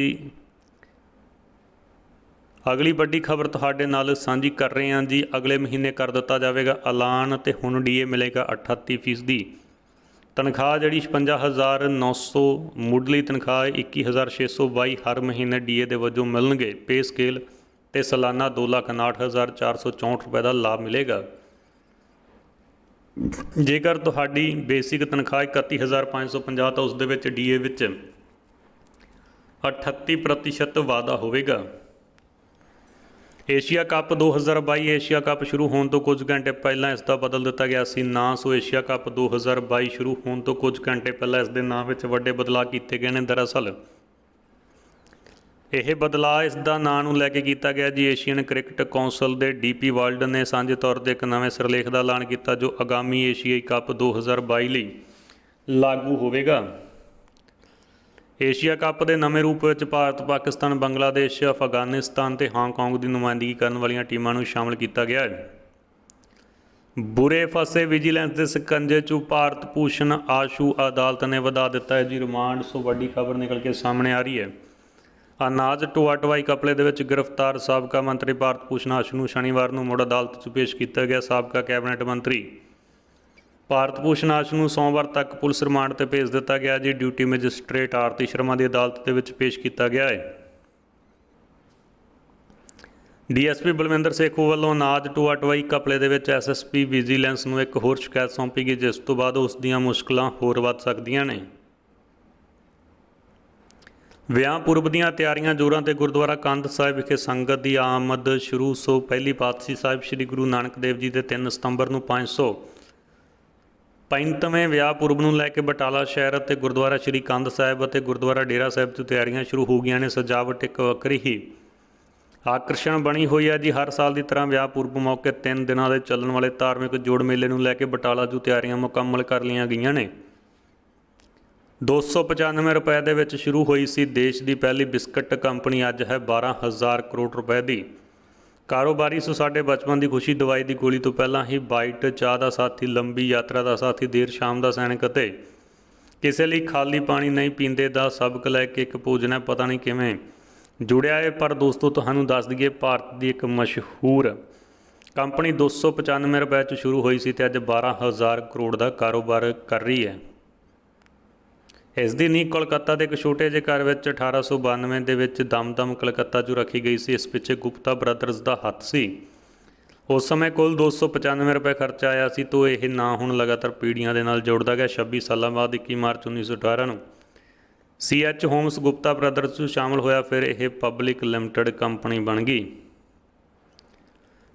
ਅਗਲੀ ਵੱਡੀ ਖਬਰ ਤੁਹਾਡੇ ਨਾਲ ਸਾਂਝੀ ਕਰ ਰਹੇ ਹਾਂ ਜੀ। ਅਗਲੇ ਮਹੀਨੇ ਕਰ ਦਿੱਤਾ ਜਾਵੇਗਾ ਐਲਾਨ ਤੇ ਹੁਣ DA ਮਿਲੇਗਾ 38%। ਤਨਖਾਹ ਜਿਹੜੀ 56,900 ਮੁੱਢਲੀ ਤਨਖਾਹ 21,622 ਹਰ ਮਹੀਨੇ DA ਦੇ ਵਜੋਂ ਮਿਲਣਗੇ। ਪੇ ਸਕੇਲ ਤੇ ਸਾਲਾਨਾ 2,59,464 ਰੁਪਏ ਦਾ ਲਾਭ ਮਿਲੇਗਾ। ਜੇਕਰ ਤੁਹਾਡੀ ਬੇਸਿਕ ਤਨਖਾਹ 31,550 ਤਾਂ ਉਸ ਦੇ ਵਿੱਚ DA ਵਿੱਚ 38% ਵਾਧਾ ਹੋਵੇਗਾ। ਏਸ਼ੀਆ ਕੱਪ 2022 ਏਸ਼ੀਆ ਕੱਪ ਸ਼ੁਰੂ ਹੋਣ ਤੋਂ ਕੁਝ ਘੰਟੇ ਪਹਿਲਾਂ ਇਸ ਦਾ ਬਦਲ ਦਿੱਤਾ ਗਿਆ ਸੀ ਨਾਂ। ਸੋ ਏਸ਼ੀਆ ਕੱਪ 2022 ਸ਼ੁਰੂ ਹੋਣ ਤੋਂ ਕੁਝ ਘੰਟੇ ਪਹਿਲਾਂ ਇਸ ਦੇ ਨਾਂ ਵਿੱਚ ਵੱਡੇ ਬਦਲਾਅ ਕੀਤੇ ਗਏ ਨੇ। ਦਰਅਸਲ ਇਹ ਬਦਲਾਅ ਇਸ ਦਾ ਨਾਂ ਨੂੰ ਲੈ ਕੇ ਕੀਤਾ ਗਿਆ ਜੀ। ਏਸ਼ੀਅਨ ਕ੍ਰਿਕਟ ਕੌਂਸਲ ਦੇ DP ਵਰਲਡ ਨੇ ਸਾਂਝੇ ਤੌਰ 'ਤੇ ਇੱਕ ਨਵੇਂ ਸਿਰਲੇਖ ਦਾ ਐਲਾਨ ਕੀਤਾ ਜੋ ਆਗਾਮੀ ਏਸ਼ੀਆਈ ਕੱਪ 2022 ਲਈ ਲਾਗੂ ਹੋਵੇਗਾ। ਏਸ਼ੀਆ ਕੱਪ ਦੇ ਨਵੇਂ ਰੂਪ ਵਿੱਚ ਭਾਰਤ, ਪਾਕਿਸਤਾਨ, ਬੰਗਲਾਦੇਸ਼, ਅਫਗਾਨਿਸਤਾਨ ਤੇ ਹਾਂਗਕਾਂਗ ਦੀ ਨੁਮਾਇੰਦਗੀ ਕਰਨ ਵਾਲੀਆਂ ਟੀਮਾਂ ਨੂੰ ਸ਼ਾਮਲ ਕੀਤਾ ਗਿਆ ਹੈ। ਬੁਰੇ ਫਸੇ ਵਿਜੀਲੈਂਸ ਦੇ ਸਕੰਜੇ 'ਚੋਂ ਭਾਰਤ ਭੂਸ਼ਣ ਆਸ਼ੂ ਅਦਾਲਤ ਨੇ ਵਧਾ ਦਿੱਤਾ ਹੈ ਜੀ ਰਿਮਾਂਡ। ਸੋ ਵੱਡੀ ਖਬਰ ਨਿਕਲ ਕੇ ਸਾਹਮਣੇ ਆ ਰਹੀ ਹੈ। ਅਨਾਜ ਢੋਆ ਢੁਆਈ ਘਪਲੇ ਦੇ ਵਿੱਚ ਗ੍ਰਿਫਤਾਰ ਸਾਬਕਾ ਮੰਤਰੀ ਭਾਰਤ ਭੂਸ਼ਣ ਆਸ਼ੂ ਨੂੰ ਸ਼ਨੀਵਾਰ ਨੂੰ ਮੁੜ ਅਦਾਲਤ 'ਚ ਪੇਸ਼ ਕੀਤਾ ਗਿਆ। ਸਾਬਕਾ ਕੈਬਨਿਟ ਮੰਤਰੀ ਭਾਰਤ ਭੂਸ਼ਣ ਆਸ਼ੂ ਨੂੰ ਸੋਮਵਾਰ ਤੱਕ ਪੁਲਿਸ ਰਿਮਾਂਡ 'ਤੇ ਭੇਜ ਦਿੱਤਾ ਗਿਆ ਜੀ। ਡਿਊਟੀ ਮੈਜਿਸਟ੍ਰੇਟ ਆਰਤੀ ਸ਼ਰਮਾ ਦੀ ਅਦਾਲਤ ਦੇ ਵਿੱਚ ਪੇਸ਼ ਕੀਤਾ ਗਿਆ ਹੈ। ਡੀਐਸਪੀ ਬਲਵਿੰਦਰ ਸੇਖੋਂ ਵੱਲੋਂ ਅਨਾਜ ਢੋਆ ਢੁਆਈ ਘਪਲੇ ਦੇ ਵਿੱਚ ਐਸਐਸਪੀ ਵਿਜੀਲੈਂਸ ਨੂੰ ਇੱਕ ਹੋਰ ਸ਼ਿਕਾਇਤ ਸੌਂਪੀ ਗਈ, ਜਿਸ ਤੋਂ ਬਾਅਦ ਉਸ ਦੀਆਂ ਮੁਸ਼ਕਲਾਂ ਹੋਰ ਵੱਧ ਸਕਦੀਆਂ ਨੇ। ਵਿਆਹ ਪੁਰਬ ਦੀਆਂ ਤਿਆਰੀਆਂ ਜ਼ੋਰਾਂ ਤੇ ਗੁਰਦੁਆਰਾ ਕੰਧ ਸਾਹਿਬ ਵਿਖੇ ਸੰਗਤ ਦੀ ਆਮਦ ਸ਼ੁਰੂ। ਸੋ ਪਹਿਲੀ ਪਾਤਸ਼ਾਹੀ ਸਾਹਿਬ ਸ੍ਰੀ ਗੁਰੂ ਨਾਨਕ ਦੇਵ ਜੀ ਦੇ 3 ਸਤੰਬਰ ਨੂੰ 535ਵੇਂ ਵਿਆਹ ਪੁਰਬ ਨੂੰ ਲੈ ਕੇ ਬਟਾਲਾ ਸ਼ਹਿਰ ਅਤੇ ਗੁਰਦੁਆਰਾ ਸ੍ਰੀ ਕੰਧ ਸਾਹਿਬ ਅਤੇ ਗੁਰਦੁਆਰਾ ਡੇਰਾ ਸਾਹਿਬ 'ਚ ਤਿਆਰੀਆਂ ਸ਼ੁਰੂ ਹੋ ਗਈਆਂ ਨੇ। ਸਜਾਵਟ ਇੱਕ ਵੱਖਰੀ ਹੀ ਆਕਰਸ਼ਣ ਬਣੀ ਹੋਈ ਹੈ ਜੀ। ਹਰ ਸਾਲ ਦੀ ਤਰ੍ਹਾਂ ਵਿਆਹ ਪੁਰਬ ਮੌਕੇ 3 ਦਿਨਾਂ ਦੇ ਚੱਲਣ ਵਾਲੇ ਧਾਰਮਿਕ ਜੋੜ ਮੇਲੇ ਨੂੰ ਲੈ ਕੇ ਬਟਾਲਾ 'ਚ ਤਿਆਰੀਆਂ ਮੁਕੰਮਲ ਕਰ ਲਈਆਂ ਗਈਆਂ ਨੇ। 295 ਰੁਪਏ ਦੇ ਵਿੱਚ ਸ਼ੁਰੂ ਹੋਈ ਸੀ ਦੇਸ਼ ਦੀ ਪਹਿਲੀ ਬਿਸਕਟ ਕੰਪਨੀ, ਅੱਜ ਹੈ 12,000 ਕਰੋੜ ਰੁਪਏ ਦੀ ਕਾਰੋਬਾਰੀ। ਸੋ ਸਾਡੇ ਬਚਪਨ ਦੀ ਖੁਸ਼ੀ ਦਵਾਈ ਦੀ ਗੋਲੀ ਤੋਂ ਪਹਿਲਾਂ ਹੀ ਬਾਈਟ, ਚਾਹ ਦਾ ਸਾਥੀ, ਲੰਬੀ ਯਾਤਰਾ ਦਾ ਸਾਥੀ, ਦੇਰ ਸ਼ਾਮ ਦਾ ਸੈਨਿਕ ਅਤੇ ਕਿਸੇ ਲਈ ਖਾਲੀ ਪਾਣੀ ਨਹੀਂ ਪੀਂਦੇ ਦਾ ਸਬਕ ਲੈ ਕੇ ਇੱਕ ਭੋਜਨ ਹੈ, ਪਤਾ ਨਹੀਂ ਕਿਵੇਂ ਜੁੜਿਆ ਹੈ। ਪਰ ਦੋਸਤੋ ਤੁਹਾਨੂੰ ਦੱਸ ਦਈਏ, ਭਾਰਤ ਦੀ ਇੱਕ ਮਸ਼ਹੂਰ ਕੰਪਨੀ 295 ਰੁਪਏ 'ਚ ਸ਼ੁਰੂ ਹੋਈ ਸੀ ਤੇ ਅੱਜ 12,000 ਕਰੋੜ ਦਾ ਕਾਰੋਬਾਰ ਕਰ ਰਹੀ ਹੈ। ਇਸ ਦੀ ਨੀਂਹ ਕੋਲਕਾਤਾ ਦੇ ਇੱਕ ਛੋਟੇ ਜਿਹੇ ਘਰ ਵਿੱਚ 1892 ਦੇ ਵਿੱਚ ਦਮਦਮ ਕਲਕੱਤਾ 'ਚ ਰੱਖੀ ਗਈ ਸੀ। ਇਸ ਪਿੱਛੇ ਗੁਪਤਾ ਬ੍ਰਦਰਜ਼ ਦਾ ਹੱਥ ਸੀ। ਉਸ ਸਮੇਂ ਕੁੱਲ 295 ਰੁਪਏ ਖਰਚਾ ਆਇਆ ਸੀ। ਤੋਂ ਇਹ ਨਾਂ ਹੁਣ ਲਗਾਤਾਰ ਪੀੜ੍ਹੀਆਂ ਦੇ ਨਾਲ ਜੁੜਦਾ ਗਿਆ। 26 ਸਾਲਾਂ ਬਾਅਦ 21 ਮਾਰਚ 1918 ਨੂੰ CH ਹੋਮਸ ਗੁਪਤਾ ਬ੍ਰਦਰਜ਼ 'ਚ ਸ਼ਾਮਲ ਹੋਇਆ। ਫਿਰ ਇਹ ਪਬਲਿਕ ਲਿਮਟਿਡ ਕੰਪਨੀ ਬਣ ਗਈ।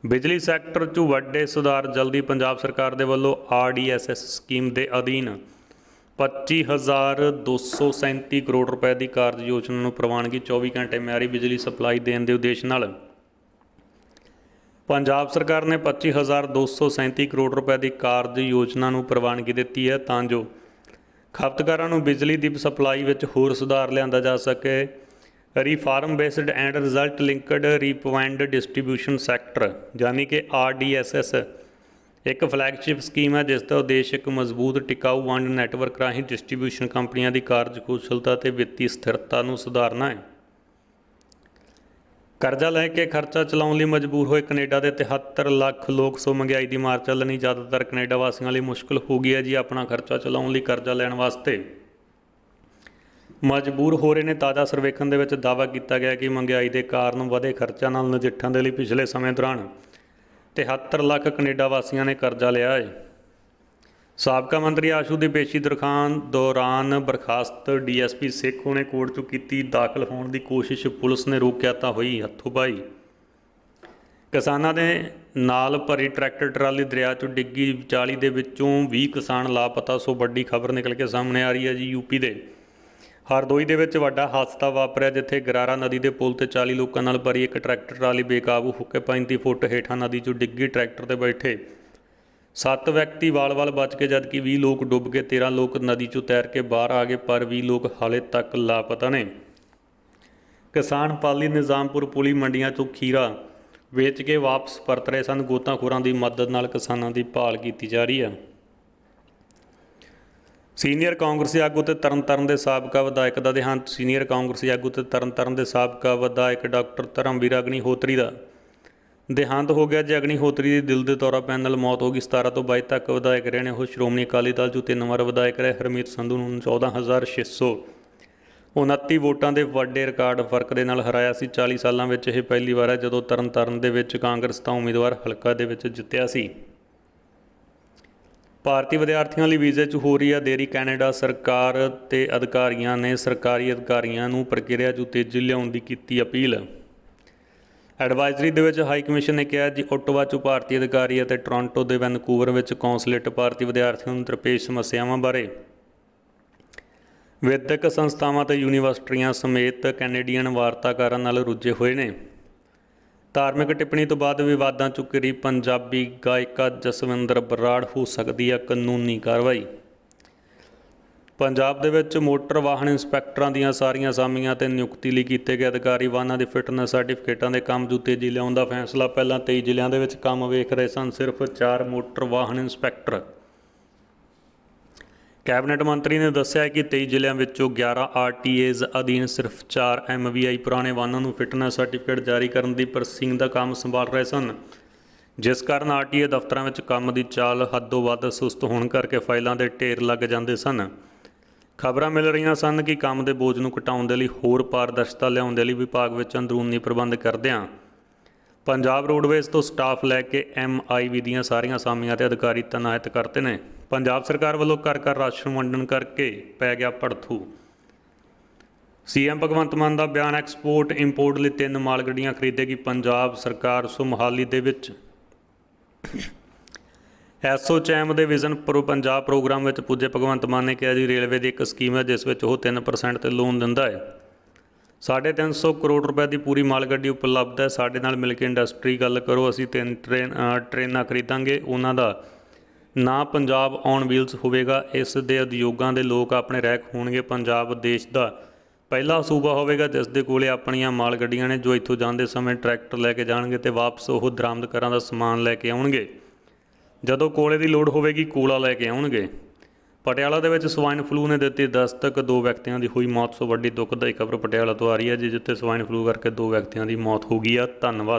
ਬਿਜਲੀ ਸੈਕਟਰ 'ਚ ਵੱਡੇ ਸੁਧਾਰ ਜਲਦੀ। ਪੰਜਾਬ ਸਰਕਾਰ ਦੇ ਵੱਲੋਂ RDSS ਸਕੀਮ ਦੇ ਅਧੀਨ 25,237 ਕਰੋੜ ਰੁਪਏ ਦੀ ਕਾਰਜ ਯੋਜਨਾ ਨੂੰ ਪ੍ਰਵਾਨਗੀ। 24 ਘੰਟੇ ਮਿਆਰੀ ਬਿਜਲੀ ਸਪਲਾਈ ਦੇਣ ਦੇ ਉਦੇਸ਼ ਨਾਲ ਪੰਜਾਬ ਸਰਕਾਰ ਨੇ 25,237 ਕਰੋੜ ਰੁਪਏ ਦੀ ਕਾਰਜ ਯੋਜਨਾ ਨੂੰ ਪ੍ਰਵਾਨਗੀ ਦਿੱਤੀ ਹੈ ਤਾਂ ਜੋ ਖਪਤਕਾਰਾਂ ਨੂੰ ਬਿਜਲੀ ਦੀ ਸਪਲਾਈ ਵਿੱਚ ਹੋਰ ਸੁਧਾਰ ਲਿਆਂਦਾ ਜਾ ਸਕੇ। Reform based and result linked revamped distribution sector ਯਾਨੀ ਕਿ RDSS ਇੱਕ ਫਲੈਗਸ਼ਿਪ ਸਕੀਮ ਹੈ, ਜਿਸ ਦਾ ਉਦੇਸ਼ ਇੱਕ ਮਜ਼ਬੂਤ ਟਿਕਾਊ ਵੰਡ ਨੈਟਵਰਕ ਰਾਹੀਂ ਡਿਸਟ੍ਰੀਬਿਊਸ਼ਨ ਕੰਪਨੀਆਂ ਦੀ ਕਾਰਜਕੁਸ਼ਲਤਾ ਅਤੇ ਵਿੱਤੀ ਸਥਿਰਤਾ ਨੂੰ ਸੁਧਾਰਨਾ ਹੈ। ਕਰਜ਼ਾ ਲੈ ਕੇ ਖਰਚਾ ਚਲਾਉਣ ਲਈ ਮਜਬੂਰ ਹੋਏ ਕੈਨੇਡਾ ਦੇ 73 ਲੱਖ ਲੋਕ। ਸੋ ਮਹਿੰਗਾਈ ਦੀ ਮਾਰ ਚੱਲਣੀ ਜ਼ਿਆਦਾਤਰ ਕੈਨੇਡਾ ਵਾਸੀਆਂ ਲਈ ਮੁਸ਼ਕਿਲ ਹੋ ਗਈ ਹੈ ਜੀ। ਆਪਣਾ ਖਰਚਾ ਚਲਾਉਣ ਲਈ ਕਰਜ਼ਾ ਲੈਣ ਵਾਸਤੇ ਮਜਬੂਰ ਹੋ ਰਹੇ ਨੇ। ਤਾਜ਼ਾ ਸਰਵੇਖਣ ਦੇ ਵਿੱਚ ਦਾਅਵਾ ਕੀਤਾ ਗਿਆ ਕਿ ਮਹਿੰਗਾਈ ਦੇ ਕਾਰਨ ਵਧੇ ਖਰਚਿਆਂ ਨਾਲ ਨਜਿੱਠਣ ਦੇ ਲਈ ਪਿਛਲੇ ਸਮੇਂ ਦੌਰਾਨ 73 ਲੱਖ ਕੈਨੇਡਾ ਵਾਸੀਆਂ ਨੇ ਕਰਜ਼ਾ ਲਿਆ ਹੈ। ਸਾਬਕਾ ਮੰਤਰੀ ਆਸ਼ੂ ਦੀ ਪੇਸ਼ੀ ਦੌਰਾਨ ਬਰਖਾਸਤ DSP ਸੇਖੋਂ ਨੇ ਕੋਰਟ 'ਚੋਂ ਕੀਤੀ ਦਾਖਲ ਹੋਣ ਦੀ ਕੋਸ਼ਿਸ਼, ਪੁਲਿਸ ਨੇ ਰੋਕਿਆ ਤਾਂ ਹੋਈ ਹੱਥੋਂ ਪਾਈ। ਕਿਸਾਨਾਂ ਦੇ ਨਾਲ ਭਰੀ ਟਰੈਕਟਰ ਟਰਾਲੀ ਦਰਿਆ 'ਚੋਂ ਡਿੱਗੀ, 40 ਦੇ ਵਿੱਚੋਂ 20 ਕਿਸਾਨ ਲਾਪਤਾ। ਸੋ ਵੱਡੀ ਖਬਰ ਨਿਕਲ ਕੇ ਸਾਹਮਣੇ ਆ ਰਹੀ ਹੈ ਜੀ। UP ਦੇ ਹਰਦੋਈ ਦੇ ਵਿੱਚ ਵੱਡਾ ਹਾਦਸਾ ਵਾਪਰਿਆ, ਜਿੱਥੇ ਗਰਾਰਾ ਨਦੀ ਦੇ ਪੁਲ ਤੇ 40 ਲੋਕਾਂ ਨਾਲ ਭਰੀ ਇੱਕ ਟਰੈਕਟਰ ਟਰਾਲੀ ਬੇਕਾਬੂ ਹੋ ਕੇ 35 ਫੁੱਟ ਹੇਠਾਂ ਨਦੀ 'ਚੋਂ ਡਿੱਗੀ। ਟਰੈਕਟਰ ਤੇ ਬੈਠੇ 7 ਵਿਅਕਤੀ ਵਾਲ-ਵਾਲ ਬਚ ਕੇ, ਜਦਕਿ 20 ਲੋਕ ਡੁੱਬ ਕੇ 13 ਲੋਕ ਨਦੀ 'ਚੋਂ ਤੈਰ ਕੇ ਬਾਹਰ ਆ ਗਏ, ਪਰ 20 ਲੋਕ ਹਾਲੇ ਤੱਕ ਲਾਪਤਾ ਨੇ। ਕਿਸਾਨ ਪਾਲੀ ਨਿਜ਼ਾਮਪੁਰ ਪੁਲੀ ਮੰਡੀਆਂ 'ਚੋਂ ਖੀਰਾ ਵੇਚ ਕੇ ਵਾਪਸ ਪਰਤ ਰਹੇ ਸਨ। ਗੋਤਾਖੋਰਾਂ ਦੀ ਮਦਦ ਨਾਲ ਕਿਸਾਨਾਂ ਦੀ ਭਾਲ ਕੀਤੀ ਜਾ ਰਹੀ ਹੈ। ਸੀਨੀਅਰ ਕਾਂਗਰਸੀ ਆਗੂ ਤੇ ਤਰਨਤਾਰਨ ਦੇ ਸਾਬਕਾ ਵਿਧਾਇਕ ਦਾ ਦੇਹਾਂਤ। ਸੀਨੀਅਰ ਕਾਂਗਰਸੀ ਆਗੂ ਤੇ ਤਰਨਤਾਰਨ ਦੇ ਸਾਬਕਾ ਵਿਧਾਇਕ ਡਾਕਟਰ ਧਰਮਵੀਰ ਅਗਨੀਹੋਤਰੀ ਦਾ ਦੇਹਾਂਤ ਹੋ ਗਿਆ। ਜੇ ਅਗਨੀਹੋਤਰੀ ਦੀ ਦਿਲ ਦੇ ਦੌਰਾ ਪੈਣ ਨਾਲ ਮੌਤ ਹੋ ਗਈ। 17 ਤੋਂ 22 ਤੱਕ ਵਿਧਾਇਕ ਰਹੇ ਨੇ ਉਹ। ਸ਼੍ਰੋਮਣੀ ਅਕਾਲੀ ਦਲ 'ਚੋਂ 3 ਵਾਰ ਵਿਧਾਇਕ ਰਹੇ। ਹਰਮੀਤ ਸੰਧੂ ਨੂੰ 14,629 ਵੋਟਾਂ ਦੇ ਵੱਡੇ ਰਿਕਾਰਡ ਫਰਕ ਦੇ ਨਾਲ ਹਰਾਇਆ ਸੀ। 40 ਸਾਲਾਂ ਵਿੱਚ ਇਹ ਪਹਿਲੀ ਵਾਰ ਹੈ ਜਦੋਂ ਤਰਨਤਾਰਨ ਦੇ ਵਿੱਚ ਕਾਂਗਰਸ ਦਾ ਉਮੀਦਵਾਰ ਹਲਕਾ ਦੇ ਵਿੱਚ ਜਿੱਤਿਆ ਸੀ। ਭਾਰਤੀ ਵਿਦਿਆਰਥੀਆਂ ਲਈ ਵੀਜ਼ੇ 'ਚ ਹੋ ਰਹੀ ਹੈ ਦੇਰੀ। ਕੈਨੇਡਾ ਸਰਕਾਰ ਤੇ ਅਧਿਕਾਰੀਆਂ ਨੇ ਸਰਕਾਰੀ ਅਧਿਕਾਰੀਆਂ ਨੂੰ ਪ੍ਰਕਿਰਿਆ 'ਚ ਤੇਜ਼ੀ ਲਿਆਉਣ ਦੀ ਕੀਤੀ ਅਪੀਲ। ਐਡਵਾਈਜ਼ਰੀ ਦੇ ਵਿੱਚ ਹਾਈ ਕਮਿਸ਼ਨ ਨੇ ਕਿਹਾ ਜੀ ਓਟਵਾ 'ਚ ਭਾਰਤੀ ਅਧਿਕਾਰੀ ਅਤੇ ਟੋਰਾਂਟੋ ਦੇ ਵੈਨਕੂਵਰ ਵਿੱਚ ਕੌਂਸਲੇਟ ਭਾਰਤੀ ਵਿਦਿਆਰਥੀਆਂ ਨੂੰ ਦਰਪੇਸ਼ ਸਮੱਸਿਆਵਾਂ ਬਾਰੇ ਵਿਦਿਅਕ ਸੰਸਥਾਵਾਂ ਅਤੇ ਯੂਨੀਵਰਸਿਟੀਆਂ ਸਮੇਤ ਕੈਨੇਡੀਅਨ ਵਾਰਤਾਕਾਰਾਂ ਨਾਲ ਰੁੱਝੇ ਹੋਏ ਨੇ। ਧਾਰਮਿਕ ਟਿੱਪਣੀ ਤੋਂ ਬਾਅਦ ਵਿਵਾਦਾਂ 'ਚ ਘਿਰੀ ਪੰਜਾਬੀ ਗਾਇਕਾ ਜਸਵਿੰਦਰ ਬਰਾੜ, ਹੋ ਸਕਦੀ ਹੈ ਕਾਨੂੰਨੀ ਕਾਰਵਾਈ। ਪੰਜਾਬ ਦੇ ਵਿੱਚ ਮੋਟਰ ਵਾਹਨ ਇੰਸਪੈਕਟਰਾਂ ਦੀਆਂ ਸਾਰੀਆਂ ਅਸਾਮੀਆਂ ਤੇ ਨਿਯੁਕਤੀ ਲਈ ਕੀਤੇ ਗਏ ਅਧਿਕਾਰੀ ਵਾਹਨਾਂ ਦੇ ਫਿਟਨੈਸ ਸਰਟੀਫਿਕੇਟਾਂ ਦੇ ਕੰਮ 'ਚ ਤੇਜ਼ੀ ਲਿਆਉਣ ਦਾ ਫੈਸਲਾ। ਪਹਿਲਾਂ 23 ਜ਼ਿਲ੍ਹਿਆਂ ਦੇ ਵਿੱਚ ਕੰਮ ਵੇਖ ਰਹੇ ਸਨ ਸਿਰਫ 4 ਮੋਟਰ ਵਾਹਨ ਇੰਸਪੈਕਟਰ। ਕੈਬਨਿਟ ਮੰਤਰੀ ਨੇ ਦੱਸਿਆ ਕਿ 23 ਜ਼ਿਲ੍ਹਿਆਂ ਵਿੱਚੋਂ 11 RTAs ਅਧੀਨ ਸਿਰਫ 4 MVI ਪੁਰਾਣੇ ਵਾਹਨਾਂ ਨੂੰ ਫਿਟਨੈਸ ਸਰਟੀਫਿਕੇਟ ਜਾਰੀ ਕਰਨ ਦੀ ਪ੍ਰੋਸੈਸਿੰਗ ਦਾ ਕੰਮ ਸੰਭਾਲ ਰਹੇ ਸਨ, ਜਿਸ ਕਾਰਨ RTA ਦਫ਼ਤਰਾਂ ਵਿੱਚ ਕੰਮ ਦੀ ਚਾਲ ਹੱਦੋਂ ਵੱਧ ਸੁਸਤ ਹੋਣ ਕਰਕੇ ਫਾਈਲਾਂ ਦੇ ਢੇਰ ਲੱਗ ਜਾਂਦੇ ਸਨ। ਖਬਰਾਂ ਮਿਲ ਰਹੀਆਂ ਸਨ ਕਿ ਕੰਮ ਦੇ ਬੋਝ ਨੂੰ ਘਟਾਉਣ ਦੇ ਲਈ ਹੋਰ ਪਾਰਦਰਸ਼ਤਾ ਲਿਆਉਣ ਦੇ ਲਈ ਵਿਭਾਗ ਵਿੱਚ ਅੰਦਰੂਨੀ ਪ੍ਰਬੰਧ ਕਰਦਿਆਂ ਪੰਜਾਬ ਰੋਡਵੇਜ਼ ਤੋਂ ਸਟਾਫ ਲੈ ਕੇ MIV ਦੀਆਂ ਸਾਰੀਆਂ ਅਸਾਮੀਆਂ ਤੇ ਅਧਿਕਾਰੀ ਤੈਨਾਤ ਕਰਤੇ ਨੇ। ਪੰਜਾਬ ਸਰਕਾਰ ਵੱਲੋਂ ਘਰ ਘਰ ਰਾਸ਼ਨ ਵੰਡਣ ਕਰਕੇ ਪੈ ਗਿਆ ਭੜਥੂ। CM ਭਗਵੰਤ ਮਾਨ ਦਾ ਬਿਆਨ, ਐਕਸਪੋਰਟ ਇੰਪੋਰਟ ਲਈ 3 ਮਾਲ ਗੱਡੀਆਂ ਖਰੀਦੇਗੀ ਪੰਜਾਬ ਸਰਕਾਰ। ਸੋ ਮੋਹਾਲੀ ਦੇ ਵਿੱਚ ਐਸੋਚੈਮ ਦੇ ਵਿਜ਼ਨ ਪੰਜਾਬ ਪ੍ਰੋਗਰਾਮ ਵਿੱਚ ਪੁੱਜੇ ਭਗਵੰਤ ਮਾਨ ਨੇ ਕਿਹਾ ਜੀ, ਰੇਲਵੇ ਦੀ ਇੱਕ ਸਕੀਮ ਹੈ ਜਿਸ ਵਿੱਚ ਉਹ 3% ਤੇ ਲੋਨ ਦਿੰਦਾ ਹੈ। 350 ਕਰੋੜ ਰੁਪਏ ਦੀ ਪੂਰੀ ਮਾਲ ਗੱਡੀ ਉਪਲਬਧ ਹੈ। ਸਾਡੇ ਨਾਲ ਮਿਲ ਕੇ ਇੰਡਸਟਰੀ ਗੱਲ ਕਰੋ, ਅਸੀਂ 3 ਟ੍ਰੇਨਾਂ ਖਰੀਦਾਂਗੇ। ਉਹਨਾਂ ਦਾ ਨਾਂ ਪੰਜਾਬ ਔਨ ਵੀਲਸ ਹੋਵੇਗਾ। ਇਸ ਦੇ ਉਦਯੋਗਾਂ ਦੇ ਲੋਕ ਆਪਣੇ ਰਹਿਕ ਹੋਣਗੇ। ਪੰਜਾਬ ਦੇਸ਼ ਦਾ ਪਹਿਲਾ ਸੂਬਾ ਹੋਵੇਗਾ ਜਿਸ ਦੇ ਕੋਲੇ ਆਪਣੀਆਂ ਮਾਲ ਗੱਡੀਆਂ ਨੇ, ਜੋ ਇੱਥੋਂ ਜਾਂਦੇ ਸਮੇਂ ਟਰੈਕਟਰ ਲੈ ਕੇ ਜਾਣਗੇ ਤੇ ਵਾਪਸ ਉਹ ਦਰਾਮਦਕਾਰਾਂ ਦਾ ਸਮਾਨ ਲੈ ਕੇ ਆਉਣਗੇ। ਜਦੋਂ ਕੋਲੇ ਦੀ ਲੋੜ ਹੋਵੇਗੀ ਕੋਲਾ ਲੈ ਕੇ ਆਉਣਗੇ। ਪਟਿਆਲਾ ਦੇ ਵਿੱਚ ਸਵਾਈਨ ਫਲੂ ਨੇ ਦਿੱਤੀ ਦਸਤਕ, 2 ਵਿਅਕਤੀਆਂ ਦੀ ਹੋਈ ਮੌਤ। ਸੋ ਵੱਡੀ ਦੁਖਦਾਈ ਖਬਰ ਪਟਿਆਲਾ ਤੋਂ ਆ ਰਹੀ ਹੈ ਜੀ, ਜਿੱਥੇ ਸਵਾਈਨ ਫਲੂ ਕਰਕੇ 2 ਵਿਅਕਤੀਆਂ ਦੀ ਮੌਤ ਹੋ ਗਈ ਆ। ਧੰਨਵਾਦ।